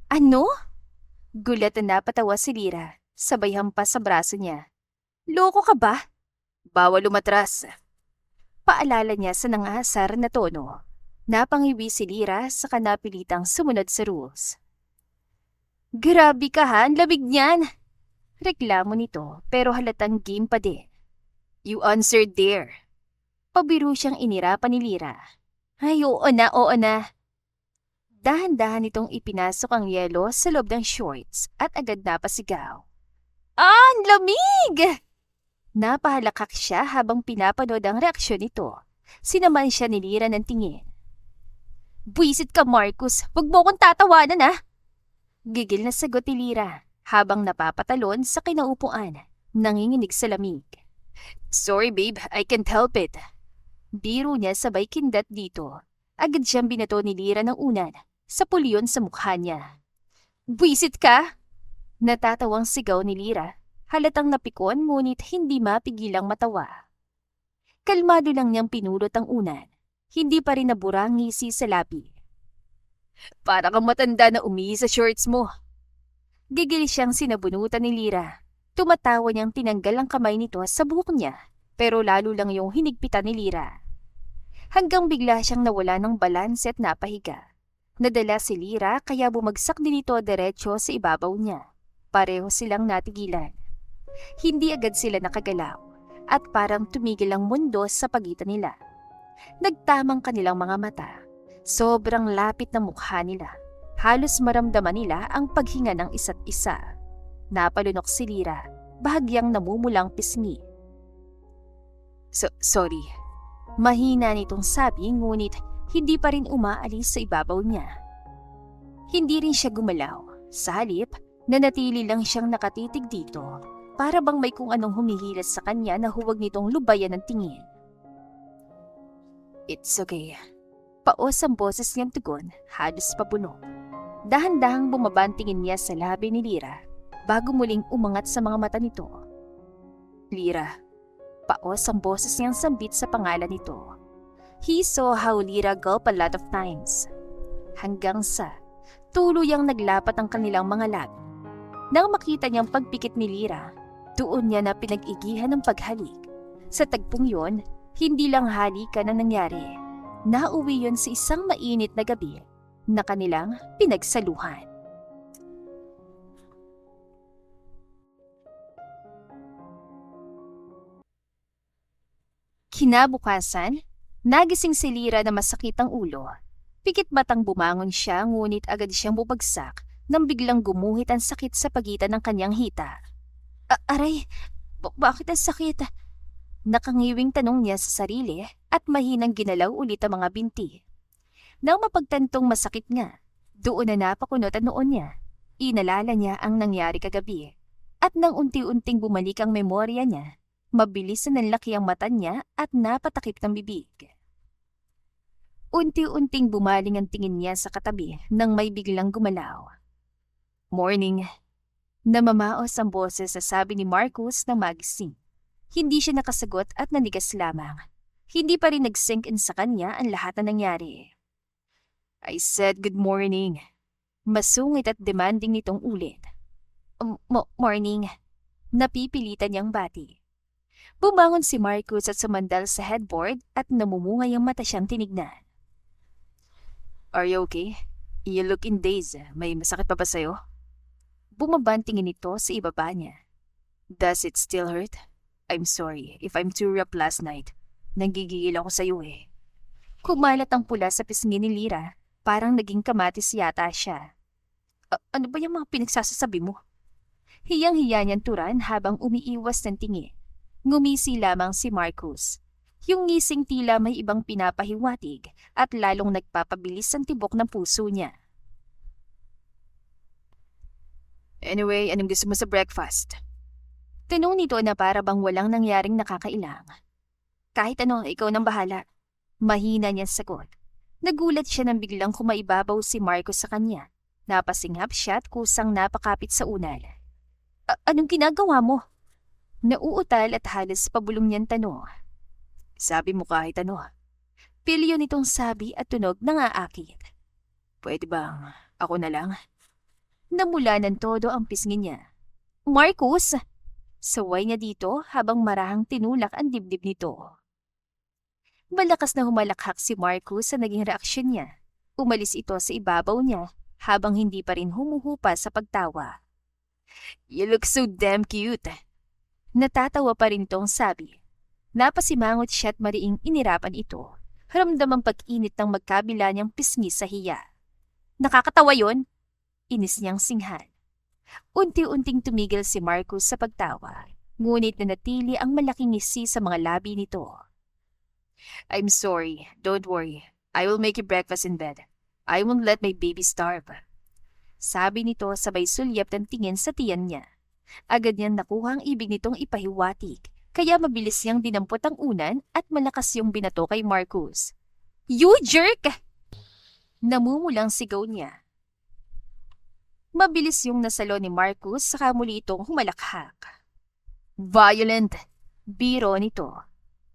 Ano? Gulat na napatawa si Lira, sabay hampas sa braso niya. Loko ka ba? Bawal umatras. Paalala niya sa nangasar na tono. Napangiwi si Lira sa kanapilitang sumunod sa rules. Grabe ka ha, ang lamig niyan! Reklamo nito pero halatang game pa din. You answered dare. Pabiro siyang inirapan ni Lira. Ay, oo na. Dahan-dahan itong ipinasok ang yelo sa loob ng shorts at agad napasigaw. Ang lamig! Napahalakak siya habang pinapanood ang reaksyon nito. Sinaman siya ni Lira ng tingin. Buisit ka, Marcus. Huwag mo akong tatawanan, ha? Gigil na sagot ni Lira habang napapatalon sa kinaupuan, nanginginig sa lamig. Sorry babe, I can't help it. Biro niya sabay kindat dito. Agad siyang binato ni Lira ng unan sa pulyon sa mukha niya. Buisit ka! Natatawang sigaw ni Lira. Halatang napikon ngunit hindi mapigilang matawa. Kalmado lang niyang pinulot ang unan. Hindi pa rin nabura ang ngisi sa labi. Para kang matanda na umihi sa shorts mo. Gigil siyang sinabunutan ni Lira. Tumatawa niyang tinanggal ang kamay nito sa buhok niya, pero lalo lang yung hinigpitan ni Lira. Hanggang bigla siyang nawala ng balanse at napahiga. Nadala si Lira kaya bumagsak din ito diretso sa ibabaw niya. Pareho silang natigilan. Hindi agad sila nakagalaw at parang tumigil ang mundo sa pagitan nila. Nagtamang kanilang mga mata. Sobrang lapit ng mukha nila. Halos maramdaman nila ang paghinga ng isa't isa. Napalunok si Lira, bahagyang namumulang pisngi. Sorry. Mahina nitong sabi ngunit hindi pa rin umaalis sa ibabaw niya. Hindi rin siya gumalaw. Sa halip, nanatili lang siyang nakatitig dito. Para bang may kung anong humihilas sa kanya na huwag nitong lubayan ng tingin. It's okay. Paos ang boses niyang tugon, halos pabuno. Dahan-dahang bumaba ang tingin niya sa labi ni Lira bago muling umangat sa mga mata nito. Lira. Paos ang boses niyang sambit sa pangalan nito. He saw how Lira gulp a lot of times. Hanggang sa tuluyang naglapat ang kanilang mga labi. Nang makita niyang pagpikit ni Lira, doon niya na pinag-igihan ng paghalik. Sa tagpong yon, hindi lang halikan ang nangyari. Nauwi yon sa isang mainit na gabi na kanilang pinagsaluhan. Kinabukasan, nagising si Lira na masakit ang ulo. Pikit batang bumangon siya ngunit agad siyang bubagsak nang biglang gumuhit ang sakit sa pagitan ng kanyang hita. Aray, bakit ang sakit? Nakangiwing tanong niya sa sarili at mahinang ginalaw ulit ang mga binti. Nang mapagtantong masakit nga, Doon na napakunot ang noon niya. Inalala niya ang nangyari kagabi. At nang unti-unting bumalik ang memorya niya, mabilis na nanlaki ang mata niya at napatakip ng bibig. Unti-unting bumaling ang tingin niya sa katabi nang may biglang gumalaw. "Morning." Namamaos ang boses sa sabi ni Marcus na magising. Hindi siya nakasagot at nanigas lamang. Hindi pa rin nag-sink in sa kanya ang lahat na nangyari. I said good morning. Masungit at demanding nitong ulit. Morning. Napipilitan niyang bati. Bumangon si Marcus at sumandal sa headboard at namumungay ang mata siyang tinignan. Are you okay? You look in daze. May masakit pa ba sa'yo? Bumabantingin ito sa ibaba niya. Does it still hurt? I'm sorry if I'm too rough last night. Nanggigigil ako sa'yo eh. Kumalat ang pula sa pisngi ni Lyra. Parang naging kamatis yata siya. Ano ba yung mga pinagsasasabi mo? Hiyang-hiya niyang turan habang umiiwas ng tingin. Ngumisi lamang si Marcus. Yung ngising tila may ibang pinapahiwatig at lalong nagpapabilis ang tibok ng puso niya. Anyway, anong gusto mo sa breakfast? Tanong nito na para bang walang nangyaring nakakailang. Kahit ano, ikaw nang bahala. Mahina niyang sagot. Nagulat siya nang biglang kumaibabaw si Marcus sa kanya. Napasinghap siya at kusang napakapit sa unal. Anong ginagawa mo? Nauutal at halos pabulong niyang tanong. Sabi mo kahit ano. Pilyo nitong sabi at tunog na aakit. Pwede bang ako na lang? Namula ng todo ang pisngi niya. Marcus! Saway niya dito habang marahang tinulak ang dibdib nito. Malakas na humalakhak si Marcus sa naging reaksyon niya. Umalis ito sa ibabaw niya habang hindi pa rin humuhupa sa pagtawa. You look so damn cute. Natatawa pa rin itong sabi. Napasimangot siya at mariing inirapan ito. Ramdam ang pag-init ng magkabila niyang pisngi sa hiya. Nakakatawa yon? Inis niyang singhan. Unti-unting tumigil si Marcus sa pagtawa. Ngunit nanatili ang malaking ngisi sa mga labi nito. I'm sorry. Don't worry. I will make you breakfast in bed. I won't let my baby starve. Sabi nito sabay sulyap ng tingin sa tiyan niya. Agad niyang nakuha ang ibig nitong ipahiwatig, kaya mabilis niyang dinampot ang unan at malakas yung binato kay Marcus. You jerk! Namumulang sigaw niya. Mabilis yung nasalo ni Marcus saka muli itong humalakhak. Violent! Biro nito.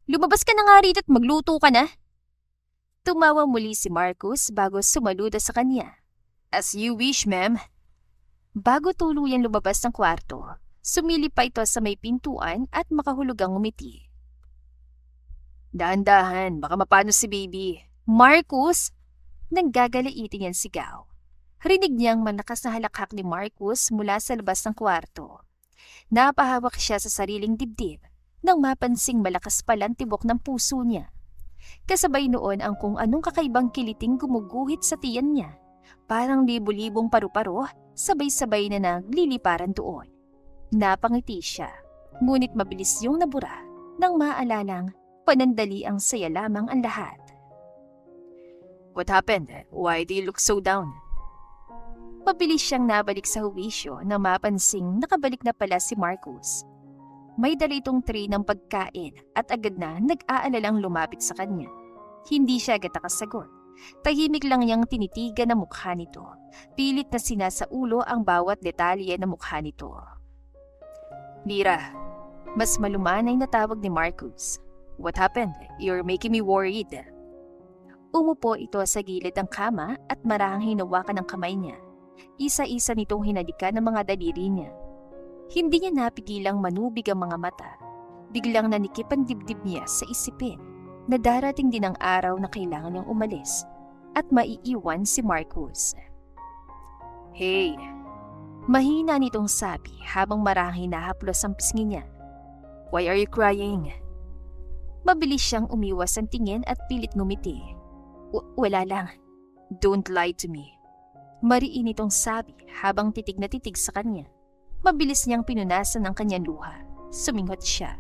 Lumabas ka na nga rito at magluto ka na. Tumawa muli si Marcus bago sumaluda sa kanya. As you wish, ma'am. Bago tuluyan lumabas ng kwarto, sumilip pa ito sa may pintuan at makahulugang umiti. Dahan-dahan, baka mapano si baby. Marcus! Nanggagalaitin niyang sigaw. Rinig niyang malakas na halakhak ni Marcus mula sa labas ng kwarto. Napahawak siya sa sariling dibdib nang mapansing malakas palang tibok ng puso niya. Kasabay noon ang kung anong kakaibang kiliting gumuguhit sa tiyan niya. Parang libo-libong paru-paro, sabay-sabay na nagliliparan doon. Napangiti siya, ngunit mabilis yung nabura nang maalalang panandali ang saya lamang ang lahat. What happened? Why do you look so down? Mabilis siyang nabalik sa huwisyo na mapansing nakabalik na pala si Marcus. May dala itong tray ng pagkain at agad na nag-aalalang lumapit sa kanya. Hindi siya agad nakasagot. Tahimik lang niyang tinitigan ang mukha nito. Pilit na sinasaulo ang bawat detalye ng mukha nito. Lyra, mas malumanay na tawag ni Marcus. What happened? You're making me worried. Umupo ito sa gilid ng kama at marahang hinawakan ng kamay niya. Isa-isa nitong hinalikan ng mga daliri niya. Hindi niya napigilang manubig ang mga mata. Biglang nanikip ang dibdib niya sa isipin na darating din ang araw na kailangan niyang umalis at maiiwan si Marcus. Hey! Mahina nitong sabi habang marahang hinahaplos ang pisngi niya. Why are you crying? Mabilis siyang umiwas ang tingin at pilit ngumiti. Wala lang. Don't lie to me. Mariin itong sabi habang titig na titig sa kanya. Mabilis niyang pinunasan ang kanyang luha. Suminghot siya.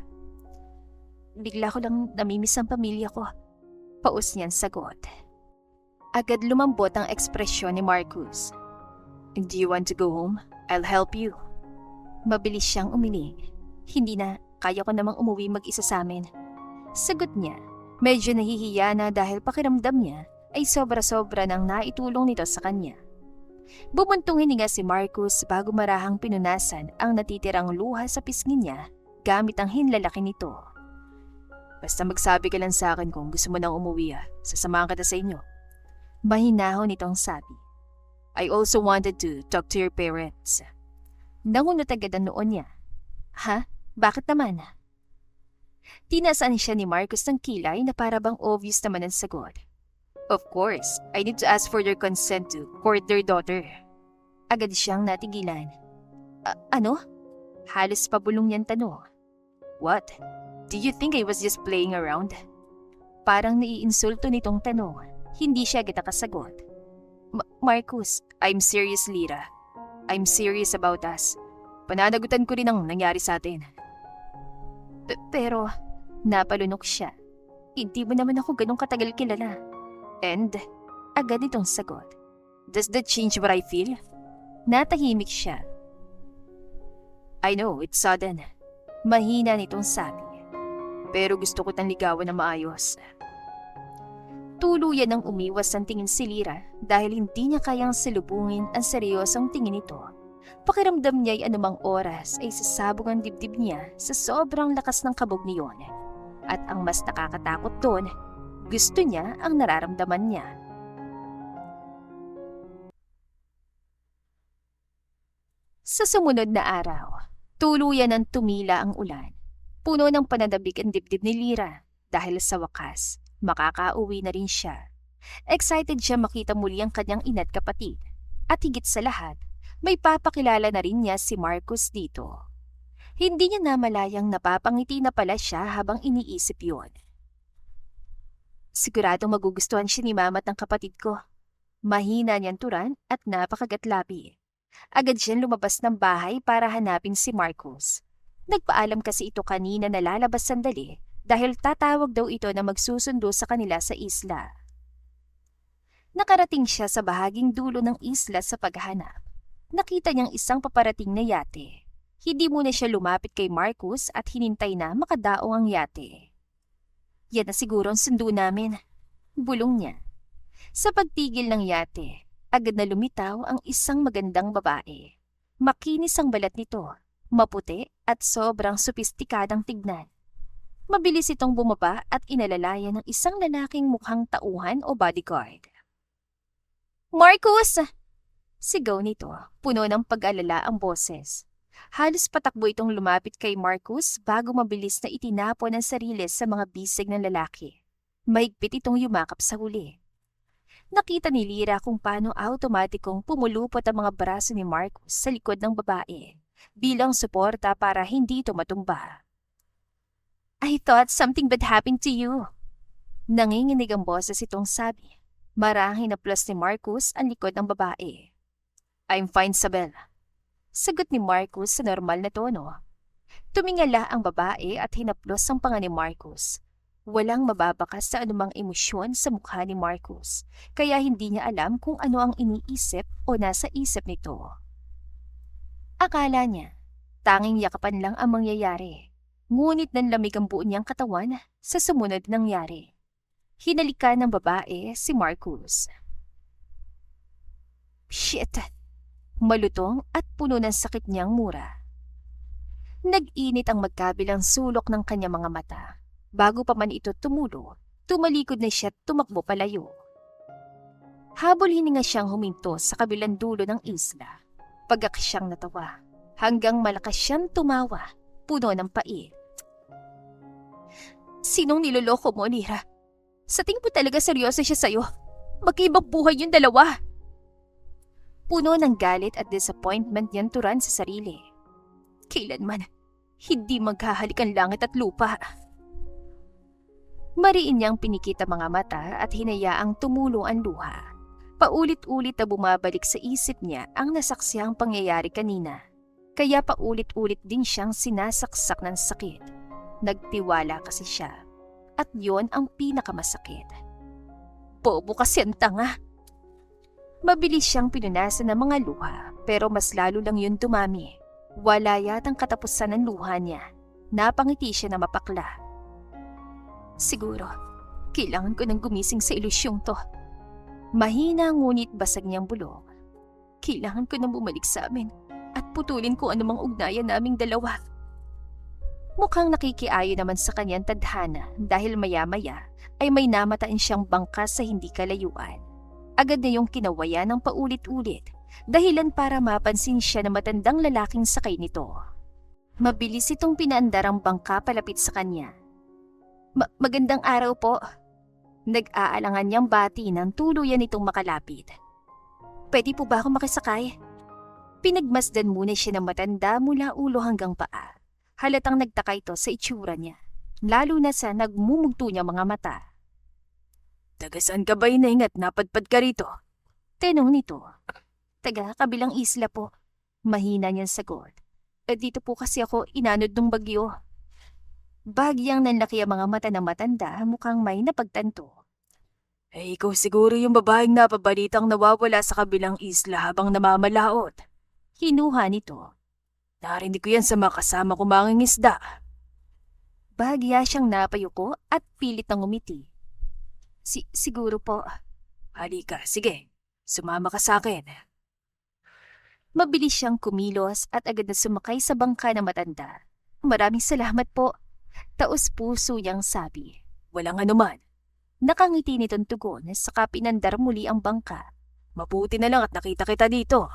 Bigla ko lang namimiss ang pamilya ko. Paus niyang sagot. Agad lumambot ang ekspresyon ni Marcus. Do you want to go home? I'll help you. Mabilis siyang umiling. Hindi na, kaya ko namang umuwi mag-isa sa amin. Sagot niya, medyo nahihiya na dahil pakiramdam niya ay sobra-sobra nang naitulong nito sa kanya. Bumuntong hininga si Marcus bago marahang pinunasan ang natitirang luha sa pisngi niya gamit ang hinlalaki nito. Basta magsabi ka lang sa akin kung gusto mo nang umuwi sasamahan kita sa inyo. Mahinahon nitong sabi. I also wanted to talk to your parents. Nangunot agad ang noon niya. Ha? Bakit naman? Tinasaan siya ni Marcus ng kilay na para bang obvious naman ang sagot. Of course, I need to ask for your consent to court their daughter. Agad siyang natigilan. Ano? Halos pabulong niyang tanong. What? Do you think I was just playing around? Parang naiinsulto nitong tanong. Hindi siya agad nakasagot. Marcus, I'm serious, Lyra. I'm serious about us. Pananagutan ko rin ang nangyari sa atin. Pero, napalunok siya. Hindi mo naman ako ganong katagal kilala. And, agad itong sagot. Does that change what I feel? Natahimik siya. I know, it's sudden. Mahina nitong sabi. Pero gusto ko tang ligawan na maayos. Tuluyan ang umiwas ang tingin si Lyra dahil hindi niya kayang salubungin ang seryosong tingin nito. Pakiramdam niya ay anumang oras ay sasabog ang dibdib niya sa sobrang lakas ng kabog niyon. At ang mas nakakatakot doon, gusto niya ang nararamdaman niya. Sa sumunod na araw, tuluyan ang tumila ang ulan. Puno ng pananabik ang dibdib ni Lyra dahil sa wakas, makakauwi na rin siya. Excited siya makita muli ang kanyang ina't kapatid. At higit sa lahat, may papakilala na rin niya si Marcus dito. Hindi niya namalayang napapangiti na pala siya habang iniisip yon. Siguradong magugustuhan siya ni mama at ng kapatid ko. Mahina niyang turan at napakagatlabi. Agad siyang lumabas ng bahay para hanapin si Marcus. Nagpaalam kasi ito kanina na lalabas sandali dahil tatawag daw ito na magsusundo sa kanila sa isla. Nakarating siya sa bahaging dulo ng isla sa paghahanap. Nakita niyang isang paparating na yate. Hindi muna siya lumapit kay Marcus at hinintay na makadaong ang yate. Yan na siguro ang sundo namin. Bulong niya. Sa pagtigil ng yate, agad na lumitaw ang isang magandang babae. Makinis ang balat nito, maputi at sobrang sopistikadang tignan. Mabilis itong bumaba at inalalayan ng isang lalaking mukhang tauhan o bodyguard. Marcus! Sigaw nito, puno ng pag-alala ang boses. Halos patakbo itong lumapit kay Marcus bago mabilis na itinapon ang sarili sa mga bisig ng lalaki. Mahigpit itong yumakap sa huli. Nakita ni Lyra kung paano automatikong pumulupot ang mga braso ni Marcus sa likod ng babae bilang suporta para hindi ito matumba. I thought something bad happened to you. Nanginginig ang boses itong sabi. Marahang hinaplos ni Marcus ang likod ng babae. I'm fine, Sabel. Sagot ni Marcus sa normal na tono. Tumingala ang babae at hinaplos ang panga ni Marcus. Walang mababakas sa anumang emosyon sa mukha ni Marcus, kaya hindi niya alam kung ano ang iniisip o nasa isip nito. Akala niya, tanging yakapan lang ang mangyayari. Ngunit nanlamig ang buo niyang katawan sa sumunod nangyari. Hinalikan ng babae si Marcus. Shit! Malutong at puno ng sakit niyang mura. Nag-init ang magkabilang sulok ng kanyang mga mata. Bago pa man ito tumulo, tumalikod na siya at tumakbo palayo. Habol hininga siyang huminto sa kabilang dulo ng isla. Pagak siyang natawa, hanggang malakas siyang tumawa, puno ng pait. Sinong niloloko mo, Lyra? Sa tingin mo talaga seryoso siya sa'yo? Magkaibang buhay yung dalawa. Puno ng galit at disappointment niyang turan sa sarili. Kailanman, hindi maghahalik ang langit at lupa. Mariin niyang pinikit ang mga mata at hinayaang tumulong ang luha. Paulit-ulit na bumabalik sa isip niya ang nasaksiyang pangyayari kanina. Kaya paulit-ulit din siyang sinasaksak ng sakit. Nagtiwala kasi siya. At yon ang pinakamasakit. Bobo kasi ang tanga. Mabilis siyang pinunasan ng mga luha pero mas lalo lang yun dumami. Wala yatang katapusan ng luha niya. Napangiti siya na mapakla. Siguro, kailangan ko nang gumising sa ilusyong to. Mahina ngunit basag niyang bulong. Kailangan ko nang bumalik sa amin at putulin kung anumang ugnayan naming dalawa. Mukhang nakikiayo naman sa kanyang tadhana dahil maya-maya ay may namataan siyang bangka sa hindi kalayuan. Agad na yung kinawayan ng paulit-ulit, dahilan para mapansin siya na matandang lalaking sakay nito. Mabilis itong pinaandar ang bangka palapit sa kanya. Magandang araw po. Nag-aalangan niyang bati ng tuluyan itong makalapit. Pwede po ba ako makisakay? Pinagmasdan muna siya ng matanda mula ulo hanggang paa. Halatang nagtaka ito sa itsura niya, lalo na sa nagmumugto niya mga mata. Taga saan ka ba inaing at napadpad ka rito? Tanong nito. Taga kabilang isla po. Mahina niyang sagot. Dito po kasi ako inanod ng bagyo. Bagyang nanlaki ang mga mata ng matanda, mukhang may napagtanto. Ikaw siguro yung babaeng napabalitang nawawala sa kabilang isla habang namamalaot. Hinuha nito. Narinig ko yan sa mga kasama ko mangingisda. Bagya siyang napayuko at pilit na ngumiti. Siguro po. Halika, sige. Sumama ka sa akin. Mabilis siyang kumilos at agad na sumakay sa bangka na matanda. Maraming salamat po. Taos puso niyang sabi. Walang anuman. Nakangiti nitong tugon saka pinandar muli ang bangka. Mabuti na lang at nakita kita dito.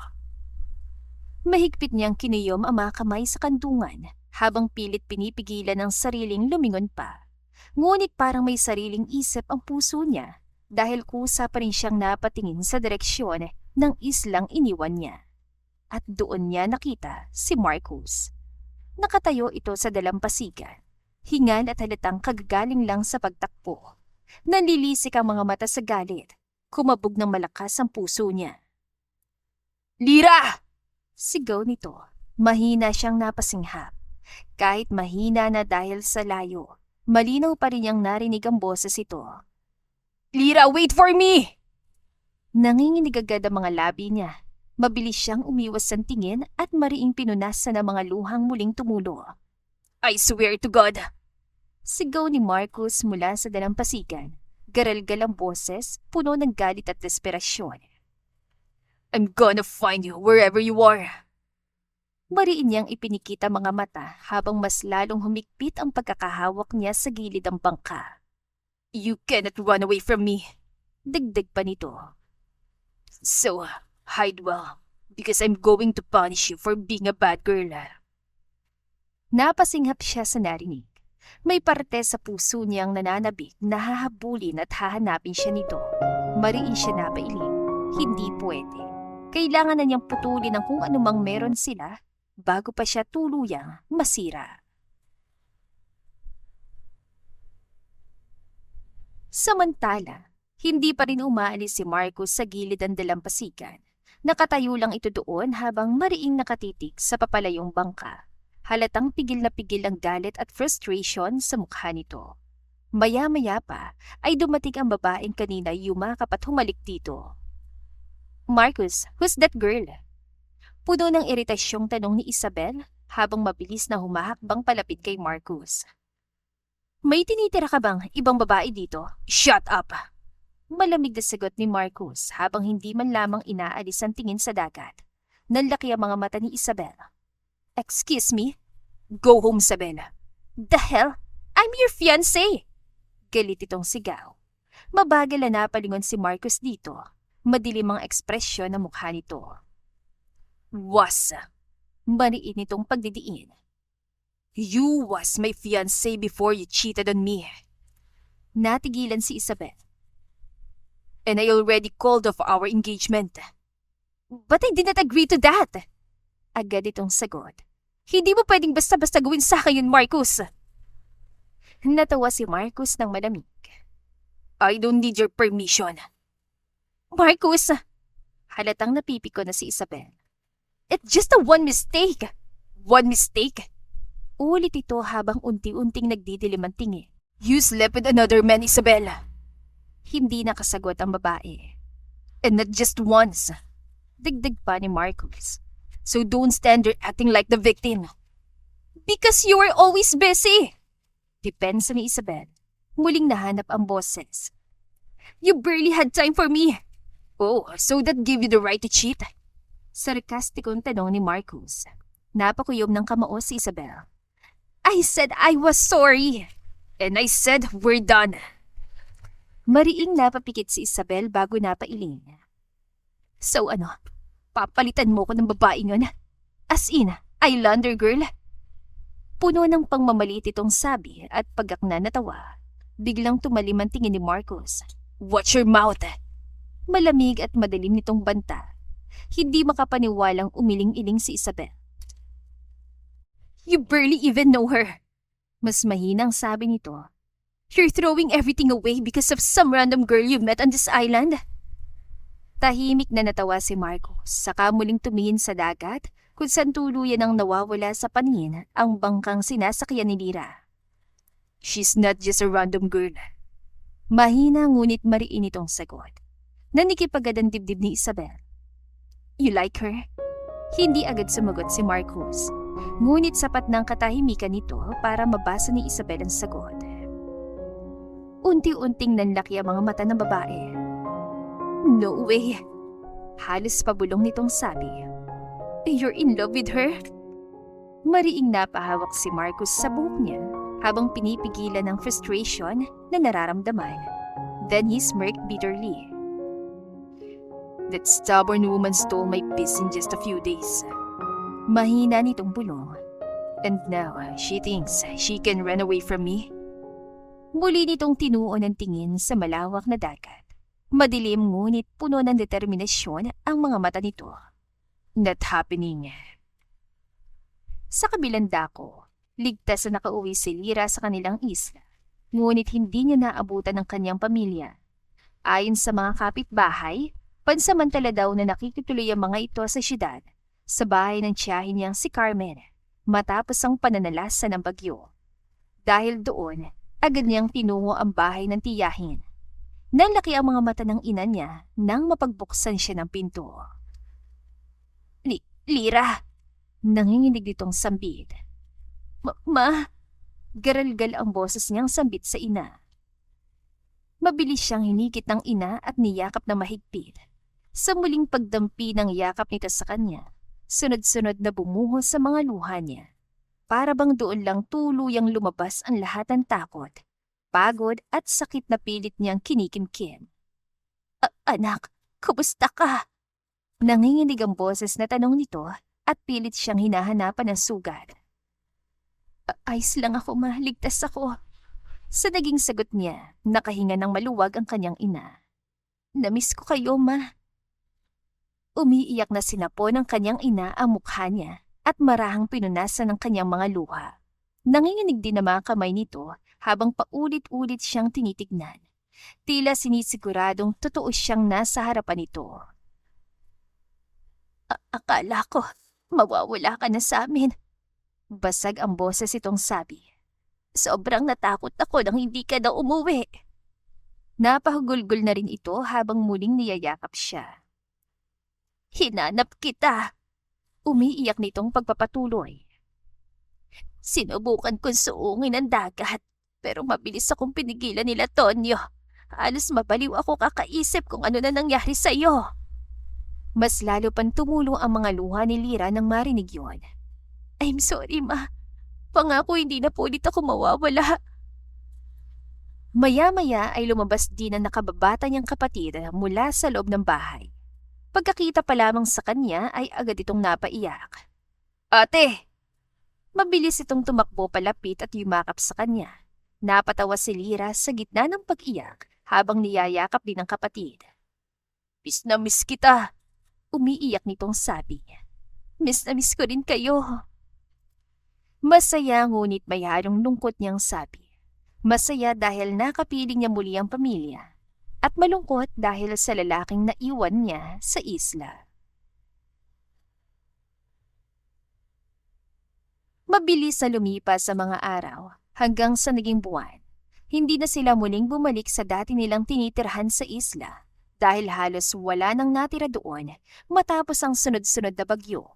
Mahigpit niyang kinuyom ang mga kamay sa kandungan habang pilit pinipigilan ang sariling lumingon pa. Ngunit parang may sariling isip ang puso niya dahil kusa pa rin siyang napatingin sa direksyon ng islang iniwan niya. At doon niya nakita si Marcus. Nakatayo ito sa dalampasigan. Hingal at halatang kagagaling lang sa pagtakbo. Nanlilisik ang mga mata sa galit. Kumabog ng malakas ang puso niya. Lira! Sigaw nito. Mahina siyang napasinghap. Kahit mahina na dahil sa layo, malinaw pa rin niyang narinig ang boses ito. Lira, wait for me! Nanginginig agad ang mga labi niya. Mabilis siyang umiwas sa tingin at mariing pinunasan ng mga luhang muling tumulo. I swear to God! Sigaw ni Marcus mula sa dalampasigan. Garalgal ang boses, puno ng galit at desperasyon. I'm gonna find you wherever you are. Mariin niyang ipinikita mga mata habang mas lalong humigpit ang pagkakahawak niya sa gilid ng bangka. You cannot run away from me. Dagdag pa nito. So, hide well, because I'm going to punish you for being a bad girl. Napasinghap siya sa narinig. May parte sa puso niyang nananabik na hahabulin at hahanapin siya nito. Mariin siya napailing. Hindi pwede. Kailangan na niyang putulin ang kung anumang meron sila bago pa siya tuluyang masira. Samantala, hindi pa rin umaalis si Marcus sa gilid ng dalampasigan. Nakatayo lang ito doon habang mariing nakatitig sa papalayong bangka. Halatang pigil na pigil ang galit at frustration sa mukha nito. Maya-maya pa ay dumating ang babaeng kanina yumakap at humalik dito. Marcus, who's that girl? Puno ng iritasyong tanong ni Isabel habang mabilis na humahakbang palapit kay Marcus. May tinitira ka bang ibang babae dito? Shut up! Malamig na sagot ni Marcus habang hindi man lamang inaalis ang tingin sa dagat. Nanlaki ang mga mata ni Isabel. Excuse me? Go home, Isabel. The hell? I'm your fiancé! Galit itong sigaw. Mabagal na napalingon si Marcus dito. Madilim ang ekspresyon ng mukha nito. Was. Mariin itong pagdidiin. You was my fiancé before you cheated on me. Natigilan si Isabel. And I already called off our engagement. But I did not agree to that. Agad itong sagot. Hindi mo pwedeng basta-basta gawin sa akin yun, Marcus. Natawa si Marcus ng malamig. I don't need your permission. Marcus! Halatang napipiko na si Isabel. It's just a one mistake. One mistake? Ulit ito habang unti-unting nagdidilim ang tingin. You slept with another man, Isabel. Hindi nakasagot ang babae. And not just once. Dagdag pa ni Marcos. So don't stand there acting like the victim. Because you were always busy. Depensa ni Isabel. Muling nahanap ang boses. You barely had time for me. Oh, so that gave you the right to cheat? Sarkastikong tanong ni Marcos. Napakuyom ng kamao si Isabel. I said I was sorry. And I said we're done. Mariing napapikit si Isabel bago napailing. So ano, papalitan mo ko ng babae ngon? As in, Islander girl? Puno ng pangmamalit itong sabi at pagakna na tawa. Biglang tumalim ang tingin ni Marcos. Watch your mouth! Malamig at madilim nitong banta. Hindi makapaniwalang umiling-iling si Isabel. You barely even know her. Mas mahinang sabi nito. You're throwing everything away because of some random girl you met on this island? Tahimik na natawa si Marcos, saka muling tumingin sa dagat kung saan tuluyan ang nawawala sa paningin ang bangkang sinasakyan ni Lira. She's not just a random girl. Mahina ngunit mariin itong sagot. Nanikip agad ang dibdib ni Isabel. You like her? Hindi agad sumagot si Marcos. Ngunit sapat ng katahimikan nito para mabasa ni Isabel ang sagot. Unti-unting nanlaki ang mga mata ng babae. No way. Halos pabulong nitong sabi. You're in love with her? Mariing napahawak si Marcos sa buhok niya habang pinipigilan ng frustration na nararamdaman. Then he smirked bitterly. That stubborn woman stole my peace in just a few days. Mahina nitong bulong. And now, she thinks she can run away from me? Muli nitong tinuon ang tingin sa malawak na dagat. Madilim ngunit puno ng determinasyon ang mga mata nito. Not happening. Sa kabilang dako, ligtas na nakauwi si Lira sa kanilang isla. Ngunit hindi niya naabutan ng kanyang pamilya. Ayon sa mga kapitbahay, pansamantala daw na nakikituloy ang mga ito sa syudad, sa bahay ng tiyahin niyang si Carmen, matapos ang pananalasa ng bagyo. Dahil doon, agad niyang tinungo ang bahay ng tiyahin. Nanlaki ang mga mata ng ina niya nang mapagbuksan siya ng pinto. Lira! Nanginginig ditong sambit. Ma! Garalgal ang boses niyang sambit sa ina. Mabilis siyang hinikit ng ina at niyakap na mahigpit. Sa muling pagdampi ng yakap nito sa kanya, sunod-sunod na bumuhos sa mga luha niya. Para bang doon lang tuluyang lumabas ang lahat ng takot, pagod at sakit na pilit niyang kinikimkim. Anak, kumusta ka? Nanginginig ang boses na tanong nito at pilit siyang hinahanapan ng sugat. Ayos lang ako, ma. Ligtas ako. Sa naging sagot niya, nakahinga ng maluwag ang kanyang ina. Namiss ko kayo, ma. Umiiyak na sinapon ng kanyang ina ang mukha niya at marahang pinunasan ng kanyang mga luha. Nanginginig din ang mga kamay nito habang paulit-ulit siyang tinitignan. Tila sinisiguradong totoo siyang nasa harapan nito. Akala ko, mawawala ka na sa amin. Basag ang boses itong sabi. Sobrang natakot ako nang hindi ka daw umuwi. Napahugulgol na rin ito habang muling niyayakap siya. Hinanap kita. Umiiyak nitong pagpapatuloy. Sinubukan kong suungin ang dagat, pero mabilis akong pinigilan nila Tonyo. Halos mabaliw ako kakaisip kung ano na nangyari sa'yo. Mas lalo pang tumulong ang mga luha ni Lira nang marinig yun. I'm sorry, ma. Pangako hindi na po ulit ako mawawala. Maya-maya ay lumabas din ang nakababata niyang kapatid mula sa loob ng bahay. Pagkakita pa lamang sa kanya ay agad itong napaiyak. Ate! Mabilis itong tumakbo palapit at yumakap sa kanya. Napatawa si Lira sa gitna ng pag-iyak habang niyayakap din ang kapatid. Miss na miss kita! Umiiyak nitong sabi. Miss na miss ko rin kayo. Masaya ngunit may halong lungkot niyang sabi. Masaya dahil nakapiling niya muli ang pamilya at malungkot dahil sa lalaking naiwan niya sa isla. Mabilis na lumipas sa mga araw hanggang sa naging buwan. Hindi na sila muling bumalik sa dati nilang tinitirhan sa isla dahil halos wala nang natira doon matapos ang sunod-sunod na bagyo.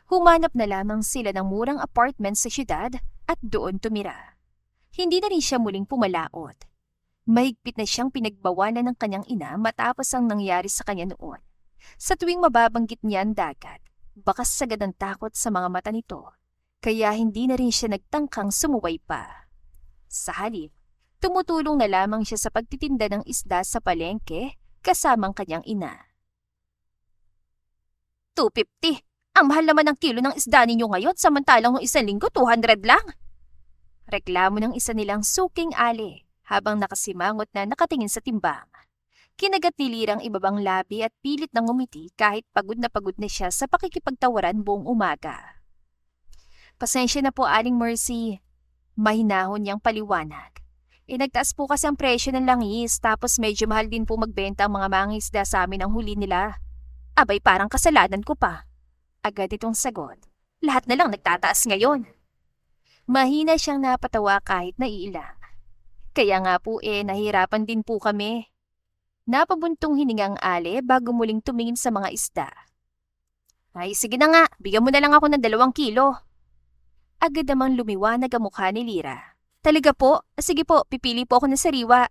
Humanap na lamang sila ng murang apartment sa syudad at doon tumira. Hindi na rin siya muling pumalaot. Mahigpit na siyang pinagbawalan ng kanyang ina matapos ang nangyari sa kanya noon. Sa tuwing mababanggit niya ang dagat, bakas sagad ang takot sa mga mata nito, kaya hindi na rin siya nagtangkang sumuway pa. Sa halip, tumutulong na lamang siya sa pagtitinda ng isda sa palengke kasamang kanyang ina. $250. Ang mahal naman ng kilo ng isda ninyo ngayon samantalang ng isang linggo 200 lang. Reklamo ng isa nilang suking ali habang nakasimangot na nakatingin sa timbang. Kinagat ni Lirang ibabang labi at pilit ng ngumiti kahit pagod na siya sa pakikipagtawaran buong umaga. Pasensya na po, Aling Mercy. Mahinahon niyang paliwanag. Nagtaas po kasi ang presyo ng langis tapos medyo mahal din po magbenta ang mga mangingisda sa amin ang huli nila. Abay, parang kasalanan ko pa. Agad itong sagot. Lahat na lang nagtataas ngayon. Mahina siyang napatawa kahit naiilang. Kaya nga po nahirapan din po kami. Napabuntong hininga ang ali bago muling tumingin sa mga isda. Ay, sige na nga, bigyan mo na lang ako ng 2 kilo. Agad namang lumiwanag ang mukha ni Lira. Talaga po? Sige po, pipili po ako ng sariwa.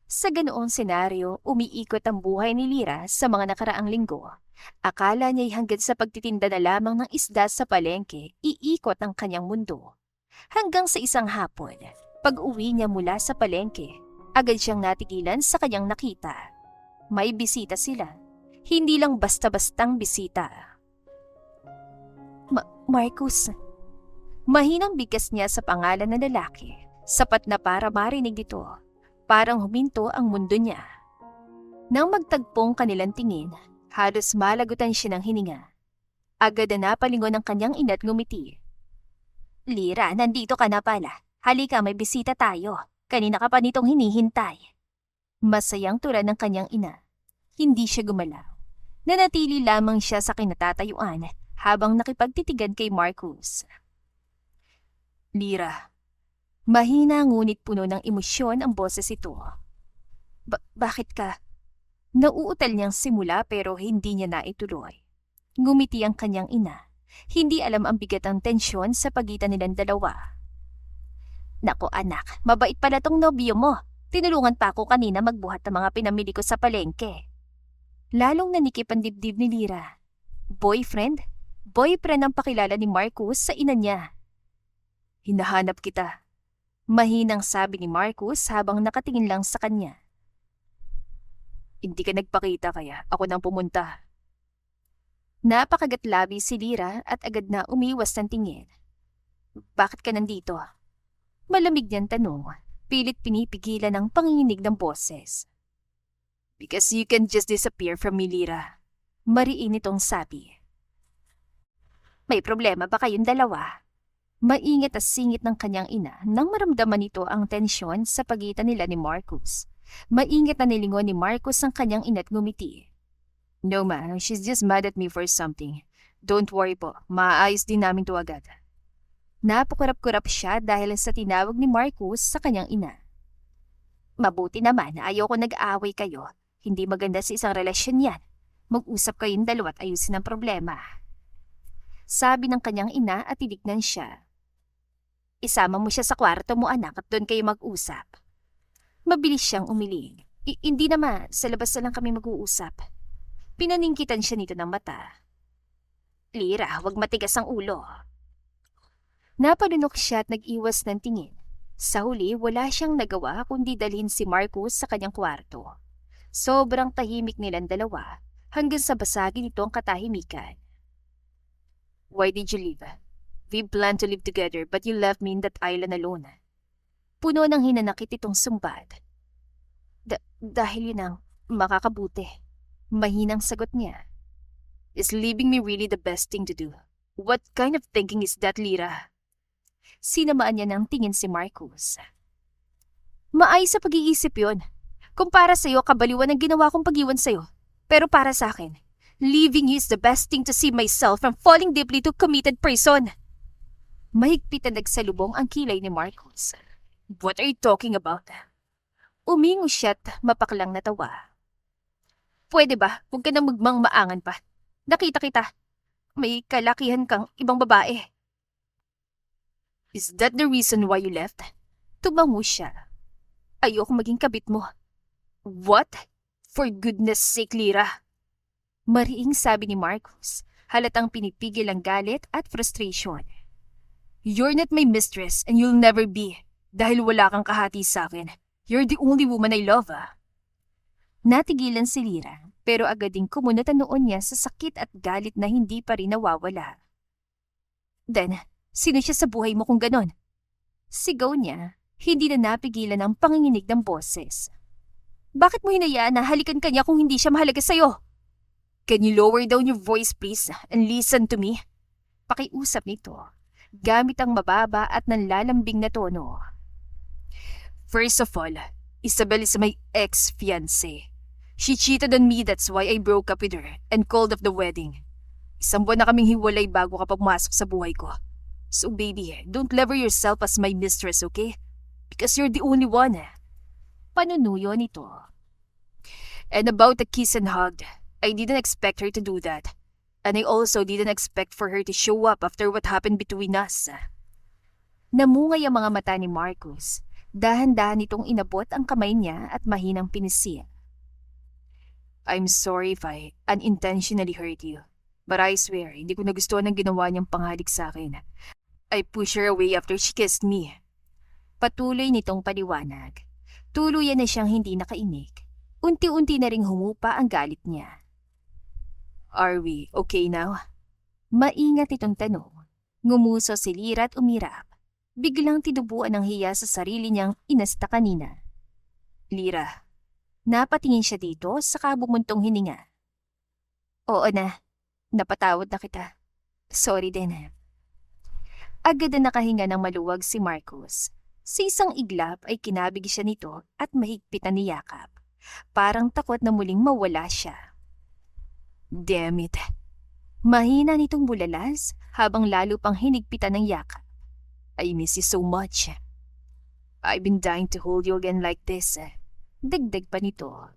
Sa ganoong senaryo, umiikot ang buhay ni Lira sa mga nakaraang linggo. Akala niya'y hanggang sa pagtitinda na lamang ng isda sa palengke, iikot ang kanyang mundo. Hanggang sa isang hapon, pag-uwi niya mula sa palengke, agad siyang natigilan sa kanyang nakita. May bisita sila. Hindi lang basta-bastang bisita. Marcus. Mahinang bigkas niya sa pangalan ng lalaki. Sapat na para marinig dito. Parang huminto ang mundo niya. Nang magtagpong kanilang tingin, halos malagutan siya ng hininga. Agad na napalingon ang kanyang ina't ngumiti. Lira, nandito ka na pala. Halika, may bisita tayo. Kanina ka pa nitong hinihintay. Masayang tura ng kanyang ina. Hindi siya gumalaw. Nanatili lamang siya sa kinatatayuan habang nakipagtitigan kay Marcus. Lira. Mahina ngunit puno ng emosyon ang boses ito. Bakit ka? Nauutal niyang simula pero hindi niya naituloy. Ngumiti ang kanyang ina. Hindi alam ang bigat ng tensyon sa pagitan nilang dalawa. Nako anak, mabait pala tong nobyo mo. Tinulungan pa ako kanina magbuhat ng mga pinamili ko sa palengke. Lalong nanikip ang dibdib ni Lira. Boyfriend? Boyfriend ang pakilala ni Marcus sa ina niya. Hinahanap kita. Mahinang sabi ni Marcus habang nakatingin lang sa kanya. Hindi ka nagpakita kaya ako nang pumunta. Napakagatlabi si Lira at agad na umiwas ng tingin. Bakit ka nandito? Malamig niyang tanong, pilit pinipigilan ang panginginig ng boses. Because you can just disappear from me, Lira. Mariin itong sabi. May problema ba kayong dalawa? Maingat at singit ng kanyang ina nang maramdaman nito ang tensyon sa pagitan nila ni Marcus. Maingat na nilingon ni Marcus ang kanyang ina't ngumiti. No ma, she's just mad at me for something. Don't worry po, maayos din namin to agad. Napakurap-kurap siya dahil sa tinawag ni Marcus sa kanyang ina. Mabuti naman, ayoko nag-aaway kayo. Hindi maganda sa isang relasyon yan. Mag-usap kayong dalawa at ayusin ang problema. Sabi ng kanyang ina at tinignan siya. Isama mo siya sa kwarto mo anak at doon kayo mag-usap. Mabilis siyang umiling. Hindi naman, sa labas na lang kami mag-uusap. Pinaningkitan siya nito ng mata. Lira, huwag matigas ang ulo. Napalunok siya at nag-iwas ng tingin. Sa huli, wala siyang nagawa kundi dalhin si Marcus sa kanyang kwarto. Sobrang tahimik nilang dalawa hanggang sa basagin ito ang katahimikan. Why did you leave? We planned to live together but you left me in that island alone. Puno ng hinanakit itong sumbat. Dahil yun ang makakabuti. Mahinang sagot niya. Is leaving me really the best thing to do? What kind of thinking is that, Lira? Sinamaan niya ng tingin si Marcus. Maayos sa pag-iisip yun. Kung para sa'yo, kabaliwan ang ginawa kong pag-iwan sa'yo. Pero para sa akin, leaving you is the best thing to save myself from falling deeply to committed person. Mahigpit na nagsalubong ang kilay ni Marcus. What are you talking about? Umingo siya't mapaklang natawa. Pwede ba? Huwag ka nang magmang-maangan pa. Nakita kita. May kalakihan kang ibang babae. Is that the reason why you left? Tumango siya. Ayoko maging kabit mo. What? For goodness sake, Lyra. Mariing sabi ni Marcus, halatang pinipigil ang galit at frustration. You're not my mistress and you'll never be dahil wala kang kahati sa akin. You're the only woman I love, Natigilan si Lyra, pero agad ding kumunot ang noon niya sa sakit at galit na hindi pa rin nawawala. Then, sino siya sa buhay mo kung ganon? Sigaw niya, hindi na napigilan ang panginginig ng boses. Bakit mo hinayaan na halikan kanya kung hindi siya mahalaga sa'yo? Can you lower down your voice please and listen to me? Pakiusap nito, gamit ang mababa at nanlalambing na tono. First of all, Isabel is my ex-fiancé. She cheated on me, that's why I broke up with her and called off the wedding. 1 buwan na kaming hiwalay bago ka pa pumasok sa buhay ko. So baby, don't lever yourself as my mistress, okay? Because you're the only one. Panunuyo nito. And about the kiss and hug, I didn't expect her to do that. And I also didn't expect for her to show up after what happened between us. Namungay ang mga mata ni Marcus. Dahan-dahan itong inabot ang kamay niya at mahinang pinisil. I'm sorry if I unintentionally hurt you. But I swear, hindi ko nagustuhan ang ginawa niyang panghalik sa akin. I pushed her away after she kissed me. Patuloy nitong paliwanag. Tuluyan na siyang hindi nakainig. Unti-unti na ring humupa ang galit niya. Are we okay now? Maingat itong tanong. Ngumuso si Lyra at umirap. Biglang tinubuan ng hiya sa sarili niyang inasta kanina. Lyra. Napatingin siya dito saka bumuntong hininga. Oo na. Napatawad na kita. Sorry din. Agad na nakahinga ng maluwag si Marcus. Sa isang iglap ay kinabig siya nito at mahigpit na niyakap. Parang takot na muling mawala siya. Damn it. Mahina nitong bulalas habang lalo pang hinigpitan ng yakap. I miss you so much. I've been dying to hold you again like this. Dagdag pa nito.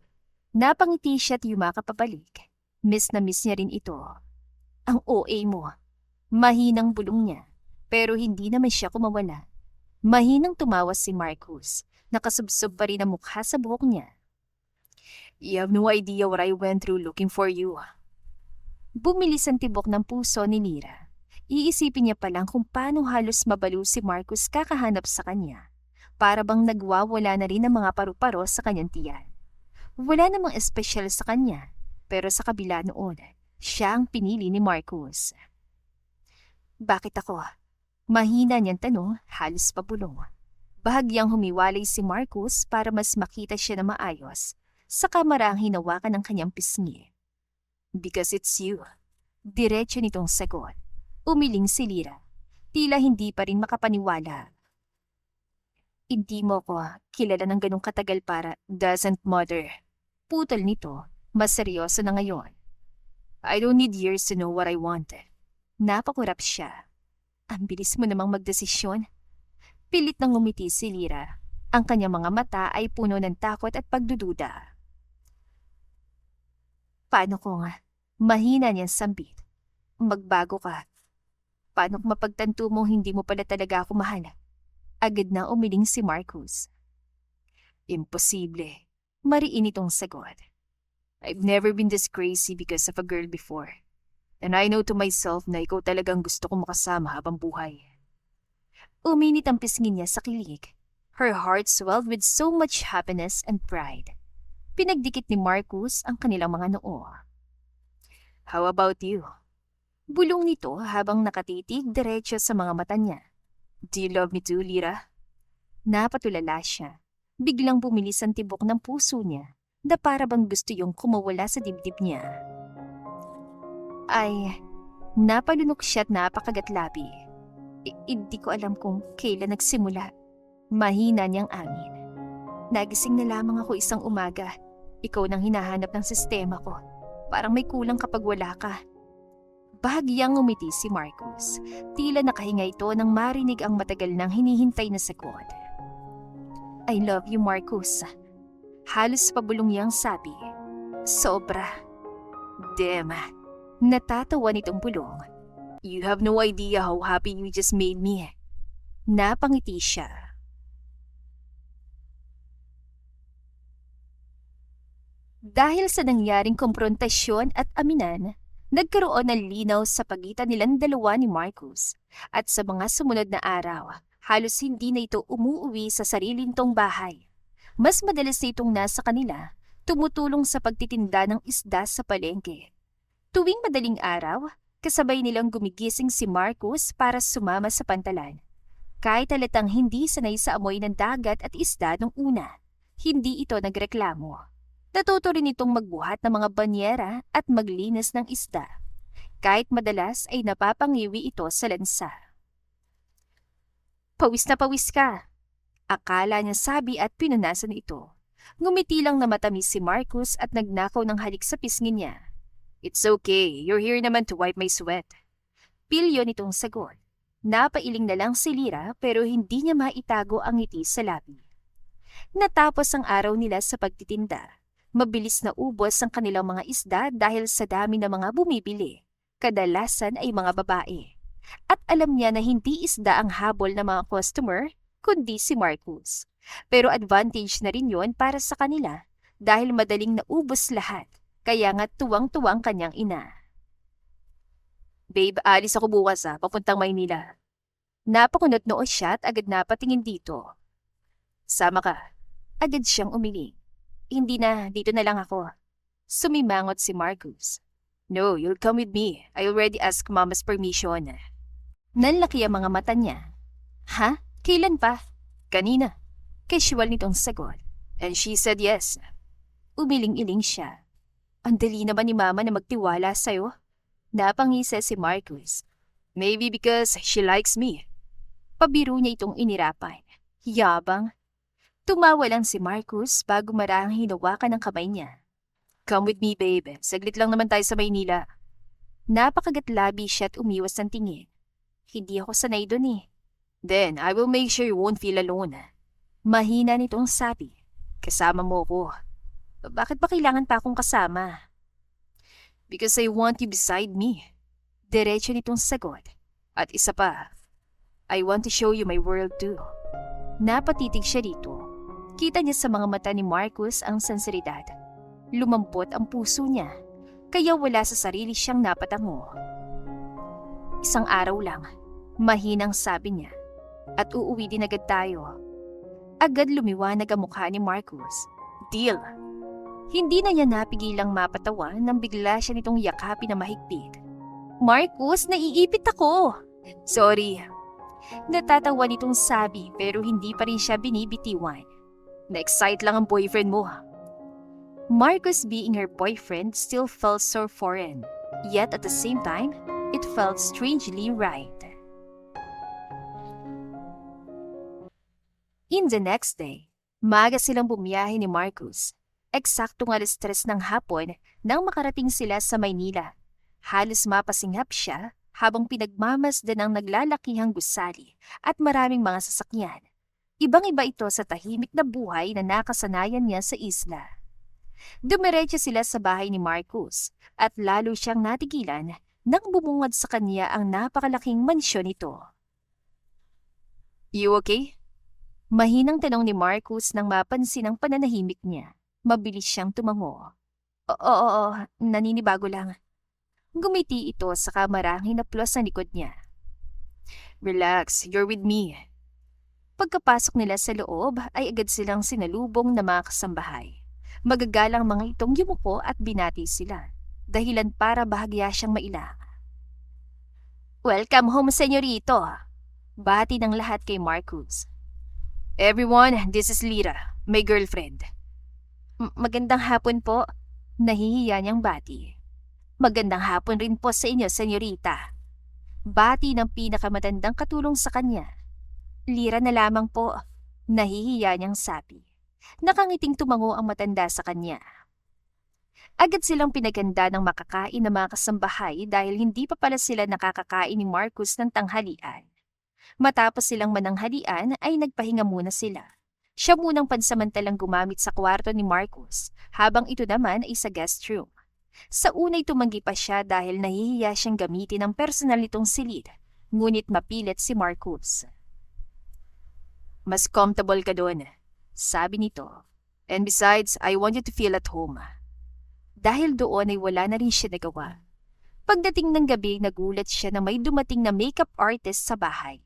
Napangiti siya at yumakap pabalik. Miss na miss niya rin ito. Ang OA mo. Mahinang bulong niya. Pero hindi naman siya kumawala. Mahinang tumawa si Marcus. Nakasubsob pa rin ang mukha sa buhok niya. You have no idea what I went through looking for you. Bumilis ang tibok ng puso ni Lyra. Iisipin niya pa lang kung paano halos mabalo si Marcus kakahanap sa kanya. Para bang nagwawala na rin ang mga paru-paro sa kanyang tiyan. Wala namang espesyal sa kanya, pero sa kabila noon, siya ang pinili ni Marcus. Bakit ako? Mahina niyang tanong, halos pabulong. Bahagyang humiwalay si Marcus para mas makita siya na maayos, saka marang hinawakan ng kanyang pisngi. Because it's you. Diretso nitong sagot. Umiling si Lyra. Tila hindi pa rin makapaniwala. Hindi mo ko kilala ng ganong katagal para doesn't matter. Putol nito, mas seryoso na ngayon. I don't need years to know what I want. Napakurap siya. Ang bilis mo namang magdesisyon. Pilit nang ngumiti si Lyra. Ang kanyang mga mata ay puno ng takot at pagdududa. Paano kung mahina niyang sambit? Magbago ka. Paano kung mapagtanto mo hindi mo pala talaga ako mahal? Agad na umiling si Marcus. Imposible. Mariin itong sagot. I've never been this crazy because of a girl before. And I know to myself na ikaw talagang gusto kong makasama habang buhay. Uminit ang pisngi niya sa kilig. Her heart swelled with so much happiness and pride. Pinagdikit ni Marcus ang kanilang mga noo. How about you? Bulong nito habang nakatitig diretso sa mga mata niya. Do you love me too, Lyra? Napatulala siya. Biglang bumilis ang tibok ng puso niya na para bang gusto yung kumawala sa dibdib niya. Ay, napalunok siya at napakagatlabi. Hindi ko alam kung kailan nagsimula. Mahina niyang amin. Nagising na lamang ako isang umaga. Ikaw nang hinahanap ng sistema ko. Parang may kulang kapag wala ka. Bahagyang umiti si Marcus. Tila nakahinga ito nang marinig ang matagal nang hinihintay na sagot. I love you, Marcus. Halos pabulong niyang sabi. Sobra. Damn, Natatawa nitong bulong. you have no idea how happy you just made me. Napangiti siya. Dahil sa nangyaring komprontasyon at aminan, nagkaroon ng linaw sa pagitan nilang dalawa ni Marcus. At sa mga sumunod na araw, halos hindi na ito umuuwi sa sarili nitong bahay. Mas madalas na itong nasa kanila, tumutulong sa pagtitinda ng isda sa palengke. Tuwing madaling araw, kasabay nilang gumigising si Marcus para sumama sa pantalan. Kahit halatang hindi sanay sa amoy ng dagat at isda nung una, hindi ito nagreklamo. Natuto rin itong magbuhat ng mga banyera at maglinis ng isda. Kahit madalas ay napapangiwi ito sa lansa. Pawis na pawis ka. Akala niya sabi at pinunasan ito. Ngumiti lang na matamis si Marcus at nagnakaw ng halik sa pisngi niya. It's okay, you're here naman to wipe my sweat. Pilyo nitong sagot. Napailing na lang si Lyra pero hindi niya maitago ang ngiti sa labi. Natapos ang araw nila sa pagtitinda. Mabilis na ubos ang kanilang mga isda dahil sa dami ng mga bumibili. Kadalasan ay mga babae. At alam niya na hindi isda ang habol ng mga customer, kundi si Marcus. Pero advantage na rin yon para sa kanila dahil madaling naubos lahat. Kaya nga tuwang-tuwang kanyang ina. Babe, alis ako bukas papuntang Maynila. Napakunot noo siya at agad napatingin dito. Sama ka. Agad siyang umiling. Hindi na, dito na lang ako. Sumimangot si Marcus. No, you'll come with me. I already asked Mama's permission. Nanlaki ang mga mata niya. Ha? Kailan pa? Kanina. Casual nitong sagot. And she said yes. Umiling-iling siya. Ang dali naman ni Mama na magtiwala sa'yo. Napangisa si Marcus. Maybe because she likes me. Pabiro niya itong inirapan. Yabang. Tumawa lang si Marcus bago marahang hinawakan ng kamay niya. Come with me, babe. Saglit lang naman tayo sa Maynila. Napakagatlabi siya at umiwas ng tingin. Hindi ako sanay doon eh. Then, I will make sure you won't feel alone. Mahina nitong sabi. Kasama mo ko. Bakit ba kailangan pa akong kasama? Because I want you beside me. Diretso nitong sagot. At isa pa, I want to show you my world too. Napatitig siya dito. Kita niya sa mga mata ni Marcus ang sinseridad. Lumampot ang puso niya, kaya wala sa sarili siyang napatango. Isang araw lang, mahinang sabi niya, at uuwi din agad tayo. Agad lumiwanag ang mukha ni Marcus. Deal. Hindi na niya napigilang mapatawa nang bigla siya nitong yakapin na mahigpit. Marcus, naiipit ako! Sorry. Natatawa nitong sabi pero hindi pa rin siya binibitiwan. Na-excite lang ang boyfriend mo. Marcus being her boyfriend still felt so foreign, yet at the same time, it felt strangely right. In the next day, maaga silang bumiyahe ni Marcus. Eksaktong 3:00 ng hapon nang makarating sila sa Maynila. Halos mapasinghap siya habang pinagmamasdan ng naglalakihang gusali at maraming mga sasakyan. Ibang-iba ito sa tahimik na buhay na nakasanayan niya sa isla. Dumiretso sila sa bahay ni Marcus at lalo siyang natigilan nang bumungad sa kanya ang napakalaking mansyon nito. You okay? Mahinang tanong ni Marcus nang mapansin ang pananahimik niya. Mabilis siyang tumango. Oo, naninibago lang. Gumiti ito sa kamarang hinaplos sa likod niya. Relax, you're with me. Pagkapasok nila sa loob ay agad silang sinalubong na mga kasambahay. Magagalang mga itong yumuko at binati sila. Dahilan para bahagya siyang mailang. Welcome home, senyorito. Bati ng lahat kay Marcus. Everyone, this is Lyra, my girlfriend. Magandang hapon po. Nahihiya niyang bati. Magandang hapon rin po sa inyo, senyorita. Bati ng pinakamatandang katulong sa kanya. Lyra na lamang po. Nahihiya niyang sabi. Nakangiting tumango ang matanda sa kanya. Agad silang pinaganda ng makakain ng mga kasambahay dahil hindi pa pala sila nakakakain ni Marcus ng tanghalian. Matapos silang mananghalian ay nagpahinga muna sila. Siya munang pansamantalang gumamit sa kwarto ni Marcus, habang ito naman ay sa guest room. Sa unay tumanggi pa siya dahil nahihiya siyang gamitin ang personal nitong silid, ngunit mapilit si Marcus. Mas comfortable ka doon, sabi nito. And besides, I want you to feel at home. Dahil doon ay wala na rin siya nagawa. Pagdating ng gabi, nagulat siya na may dumating na makeup artist sa bahay.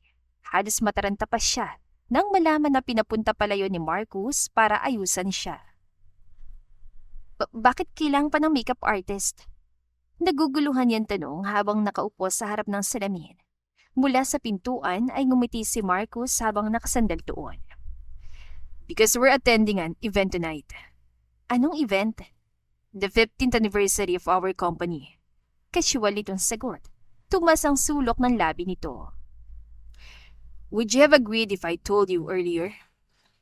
Halos mataranta pa siya nang malaman na pinapunta pala yun ni Marcus para ayusan siya. Bakit kailangan pa ng makeup artist? Naguguluhan yan tanong habang nakaupo sa harap ng salamin. Mula sa pintuan ay ngumiti si Marcus habang nakasandal doon. Because we're attending an event tonight. Anong event? The 15th anniversary of our company. Casual itong sagot. Tumas ang sulok ng labi nito. Would you have agreed if I told you earlier?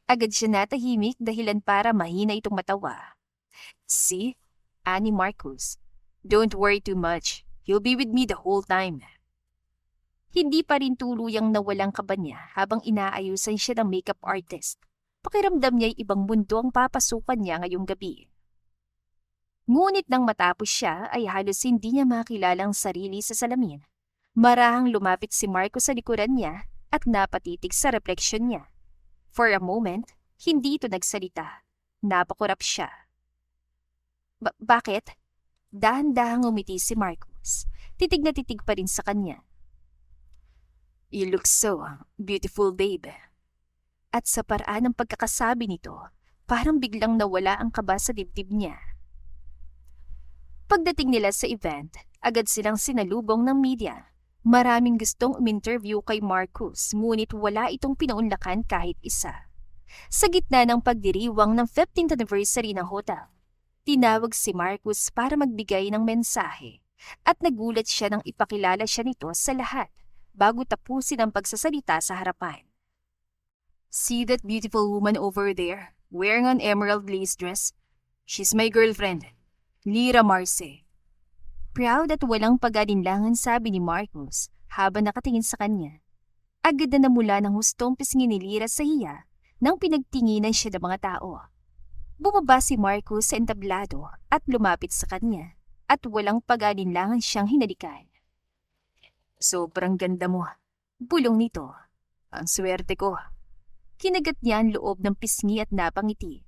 Agad siya natahimik dahilan para mahina itong matawa. See? Ani Marcus. Don't worry too much. You'll be with me the whole time. Hindi pa rin tuluyang nawalang kaba niya habang inaayusan siya ng makeup artist. Pakiramdam niya'y ibang mundo ang papasukan niya ngayong gabi. Ngunit nang matapos siya ay halos hindi niya makilala ang sarili sa salamin. Marahang lumapit si Marcus sa likuran niya at napatitig sa refleksyon niya. For a moment, hindi ito nagsalita. Napakurap siya. Bakit? Dahan-dahang umiti si Marcus. Titig na titig pa rin sa kanya. You look so beautiful, babe. At sa paraan ng pagkakasabi nito, parang biglang nawala ang kaba sa dibdib niya. Pagdating nila sa event, agad silang sinalubong ng media. Maraming gustong uminterview kay Marcus, ngunit wala itong pinaunlakan kahit isa. Sa gitna ng pagdiriwang ng 15th anniversary ng hotel, tinawag si Marcus para magbigay ng mensahe at nagulat siya nang ipakilala siya nito sa lahat bago tapusin ang pagsasalita sa harapan. See that beautiful woman over there, wearing an emerald lace dress? She's my girlfriend, Lyra Marce. Proud at walang pag-alinlangan sabi ni Marcus habang nakatingin sa kanya. Agad na namula ng hustong pisngin ni Lyra sa hiya nang pinagtinginan siya ng mga tao. Bumaba si Marcus sa entablado at lumapit sa kanya at walang pag-alinlangan siyang hinalikan. Sobrang ganda mo. Bulong nito. Ang swerte ko. Kinagat niya ang loob ng pisngi at napangiti.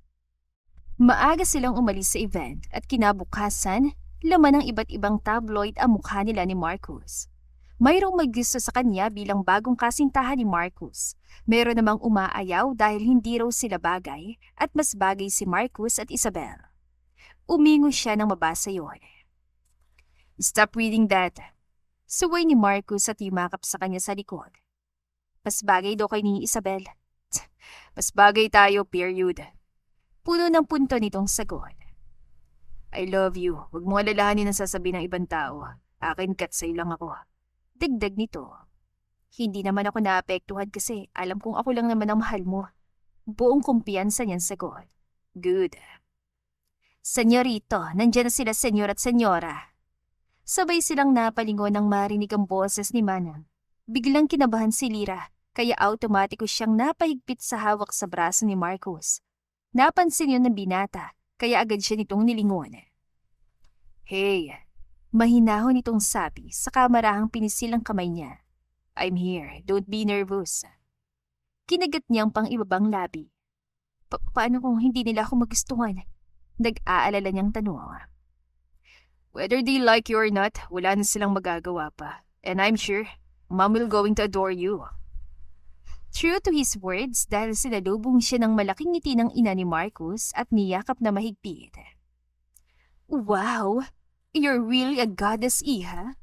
Maaga silang umalis sa event at kinabukasan, laman ng iba't ibang tabloid ang mukha nila ni Marcus. Mayroong maggusto sa kanya bilang bagong kasintahan ni Marcus. Meron namang umaayaw dahil hindi raw sila bagay at mas bagay si Marcus at Isabel. Umingo siya nang mabasa yon. Stop reading that. Suway ni Marcus at yumakap sa kanya sa likod. Mas bagay daw kay ni Isabel. Mas bagay tayo, period. Puno ng punto nitong sagot. I love you. Huwag mo alalahanin ang sasabihin ng ibang tao. Akin kat sa'yo lang ako. Dagdag nito. Hindi naman ako naapektuhan kasi alam kong ako lang naman ang mahal mo. Buong kumpiyansa niyang sagot. Good. Senyorito, nandiyan na sila senyor at senyora. Sabay silang napalingon nang marinig ang boses ni Manang. Biglang kinabahan si Lyra, kaya automatiko siyang napahigpit sa hawak sa braso ni Marcus. Napansin yun ng binata, kaya agad siya nitong nilingon. Hey, mahinahon itong sabi sa kamarahang pinisil ang kamay niya. I'm here. Don't be nervous. Kinagat niyang pang ibabang labi. Paano kung hindi nila ako magustuhan? Nag-aalala niyang tanong. Whether they like you or not, wala na silang magagawa pa. And I'm sure, Mom will going to adore you. True to his words dahil sinalubong siya ng malaking ngiti ng ina ni Marcus at niyakap na mahigpit. Wow! You're really a goddess, Iha?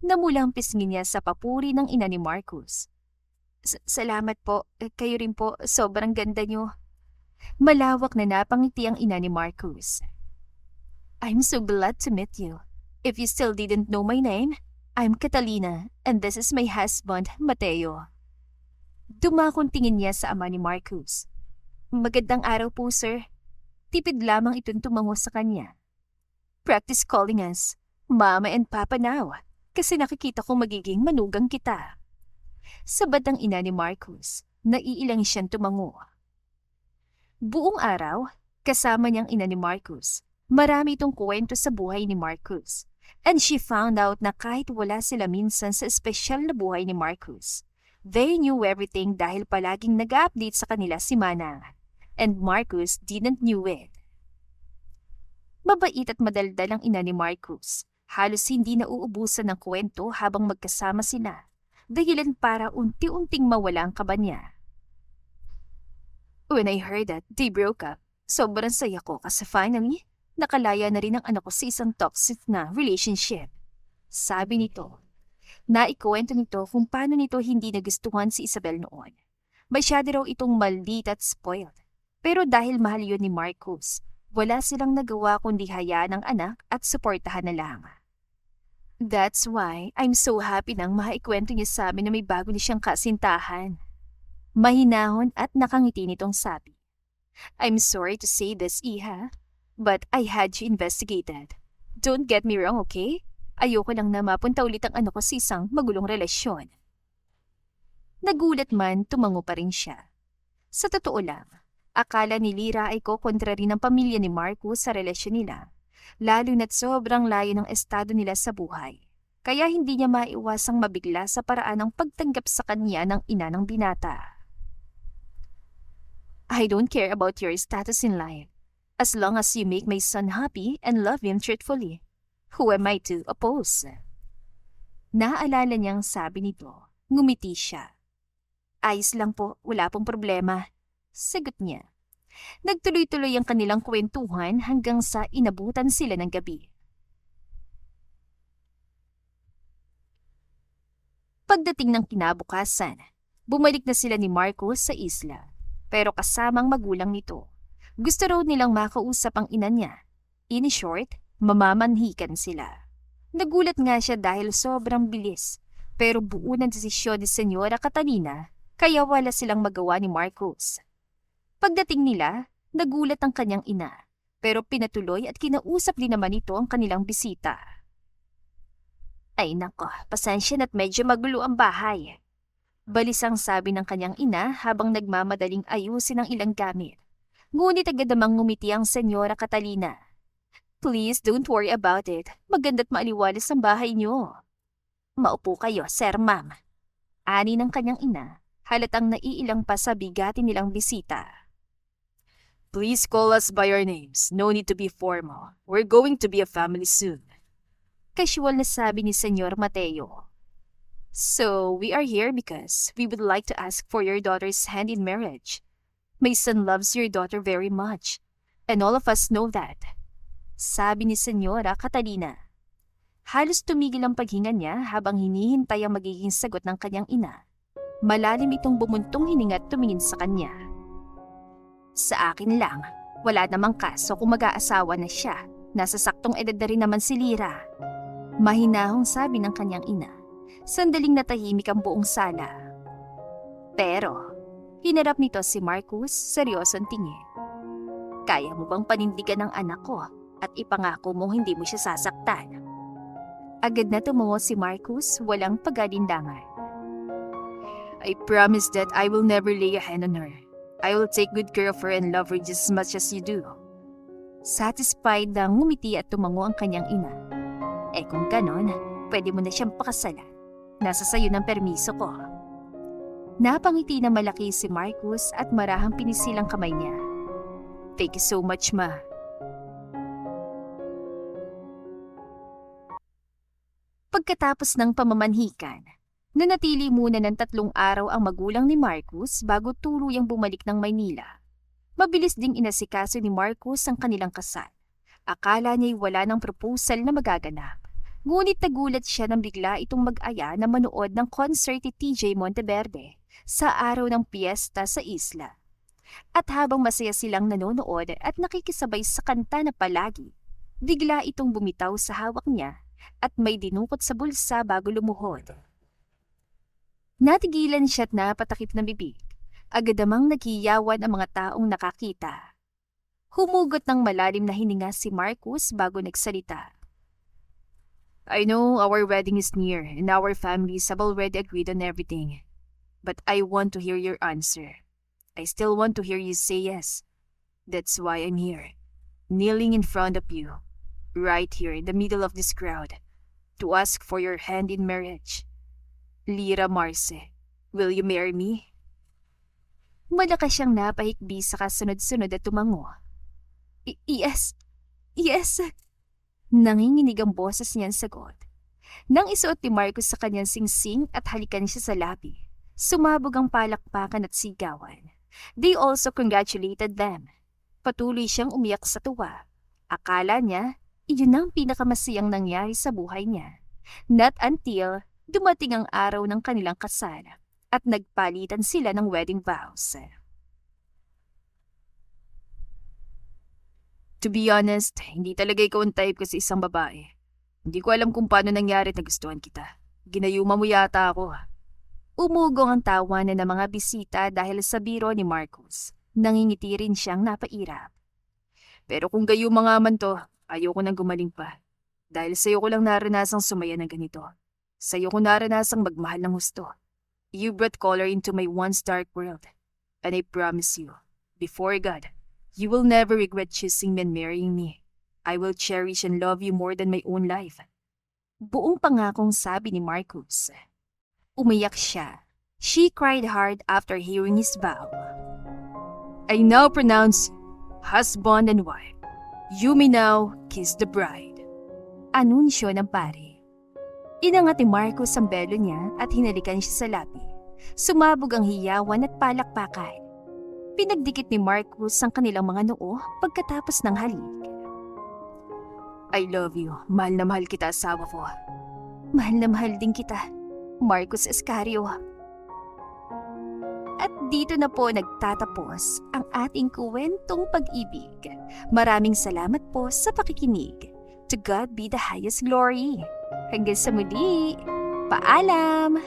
Namulang pisngi niya sa papuri ng ina ni Marcus. Salamat po. Kayo rin po. Sobrang ganda niyo. Malawak na napangiti ang ina ni Marcus. I'm so glad to meet you. If you still didn't know my name, I'm Catalina and this is my husband, Mateo. Dumakong tingin niya sa ama ni Marcus. Magandang araw po, sir. Tipid lamang itong tumango sa kanya. Practice calling us Mama and Papa now kasi nakikita kong magiging manugang kita. Sabat ang ina ni Marcus, naiilang siyang tumango. Buong araw, kasama niyang ina ni Marcus. Marami itong kwento sa buhay ni Marcus. And she found out na kahit wala sila minsan sa espesyal na buhay ni Marcus, they knew everything dahil palaging nag-update sa kanila si Manang. And Marcus didn't knew it. Mabait at madaldal ang ina ni Marcus. Halos hindi nauubusan ng kwento habang magkasama sila. Dahilan para unti-unting mawala ang kaba niya. When I heard that they broke up, sobrang saya ko kasi finally, nakalaya na rin ang anak ko sa isang toxic na relationship. Sabi nito. Naikwento nito kung paano nito hindi nagustuhan si Isabel noon. Masyado raw itong maldita at spoiled. Pero dahil mahal yun ni Marcus, wala silang nagawa kundi hayaan ang anak at suportahan na lang. That's why I'm so happy nang maikwento niya sa amin na may bago na siyang kasintahan. Mahinahon at nakangiti nitong sabi. I'm sorry to say this, Iha, but I had you investigated. Don't get me wrong, okay? Ayoko lang na mapunta ulit ang anak ko sa isang magulong relasyon. Nagulat man, tumango pa rin siya. Sa totoo lang, akala ni Lyra ay kokontra rin ang pamilya ni Marcus sa relasyon nila, lalo na't sobrang layo ng estado nila sa buhay. Kaya hindi niya maiwasang mabigla sa paraan ng pagtanggap sa kanya ng ina ng binata. I don't care about your status in life, as long as you make my son happy and love him truthfully. Who am I to oppose? Naalala niyang sabi nito, ngumiti siya. Ayos lang po, wala pong problema. Sagot niya. Nagtuloy-tuloy ang kanilang kwentuhan hanggang sa inabutan sila ng gabi. Pagdating ng kinabukasan, bumalik na sila ni Marcos sa isla. Pero kasamang magulang nito. Gusto raw nilang makausap ang ina niya. In short, mamamanhikan sila. Nagulat nga siya dahil sobrang bilis. Pero buo ng desisyon ni Senyora Catalina, kaya wala silang magawa ni Marcos. Pagdating nila, nagulat ang kanyang ina. Pero pinatuloy at kinausap din naman ito ang kanilang bisita. Ay nako, pasensya na't medyo magulo ang bahay. Balisang sabi ng kanyang ina habang nagmamadaling ayusin ang ilang gamit. Ngunit agad namang ngumiti ang Senyora Catalina. Please don't worry about it. Maganda't maaliwalas ang bahay niyo. Maupo kayo, sir, ma'am. Ani ng kanyang ina, halatang naiilang pa sa bigatin nilang bisita. Please call us by our names. No need to be formal. We're going to be a family soon. Casual na sabi ni Senyor Mateo. So, we are here because we would like to ask for your daughter's hand in marriage. My son loves your daughter very much, and all of us know that. Sabi ni Senyora Catalina. Halos tumigil ang paghinga niya habang hinihintay ang magiging sagot ng kanyang ina. Malalim itong bumuntong hininga at tumingin sa kanya. Sa akin lang, wala namang kaso kung mag-aasawa na siya. Nasa saktong edad na rin naman si Lyra. Mahinahong sabi ng kanyang ina. Sandaling natahimik ang buong sala. Pero, hinarap nito si Marcus seryosong tingin. Kaya mo bang panindigan ng anak ko at ipangako mong hindi mo siya sasaktan? Agad na tumungo si Marcus walang pag-alinlangan. I promise that I will never lay a hand on her. I will take good care of her and love her just as much as you do. Satisfied na ngumiti at tumango ang kanyang ina. Kung ganon, pwede mo na siyang pakasalan. Nasa sayo ng permiso ko. Napangiti na malaki si Marcus at marahang pinisilang kamay niya. Thank you so much, ma. Pagkatapos ng pamamanhikan, nanatili muna ng 3 araw ang magulang ni Marcus bago tuluyang bumalik ng Maynila. Mabilis ding inasikaso ni Marcus ang kanilang kasal. Akala niya'y wala ng proposal na magaganap. Ngunit nagulat siya nang bigla itong mag-aya na manood ng concert ni TJ Monteverde sa araw ng piyesta sa isla. At habang masaya silang nanonood at nakikisabay sa kanta na palagi, bigla itong bumitaw sa hawak niya at may dinukot sa bulsa bago lumuhod. Natigilan siya at napatakip ng bibig. Agad namang naghiyawan ang mga taong nakakita. Humugot ng malalim na hininga si Marcus bago nagsalita. I know our wedding is near and our families have already agreed on everything. But I want to hear your answer. I still want to hear you say yes. That's why I'm here, kneeling in front of you, right here in the middle of this crowd, to ask for your hand in marriage. Lyra Marce, will you marry me? Malakas siyang napahikbi sa kasunod-sunod at tumango. Yes, yes. Nanginginig ang boses niyang sagot. Nang isuot ni Marcos sa kanyang singsing at halikan siya sa labi, sumabog ang palakpakan at sigawan. They also congratulated them. Patuloy siyang umiyak sa tuwa. Akala niya, iyon ang pinakamasayang nangyari sa buhay niya. Not until dumating ang araw ng kanilang kasal at nagpalitan sila ng wedding vows. To be honest, hindi talaga ikaw ang type ko sa isang babae. Hindi ko alam kung paano nangyari at nagustuhan kita. Ginayuma mo yata ako. Umugong ang tawanan ng mga bisita dahil sa biro ni Marcos. Nangingiti rin siyang napairap. Pero kung gayuma nga man to, ayoko nang gumaling pa. Dahil sa'yo ko lang naranasang sumaya ng ganito. Sa'yo ko naranasang magmahal ng husto. You brought color into my once dark world. And I promise you, before God, you will never regret choosing me and marrying me. I will cherish and love you more than my own life. Buong pangakong sabi ni Marcos. Umiyak siya. She cried hard after hearing his vow. I now pronounce you husband and wife. You may now kiss the bride. Anunsyo ng pare. Inangat ni Marcos ang belo niya at hinalikan siya sa labi. Sumabog ang hiyawan at palakpakan. Pinagdikit ni Marcos ang kanilang mga noo pagkatapos ng halik. I love you. Mahal na mahal kita, asawa ko. Mahal na mahal din kita, Marcos Escario. At dito na po nagtatapos ang ating kwentong pag-ibig. Maraming salamat po sa pakikinig. To God be the highest glory. Hanggang sa muli. Paalam!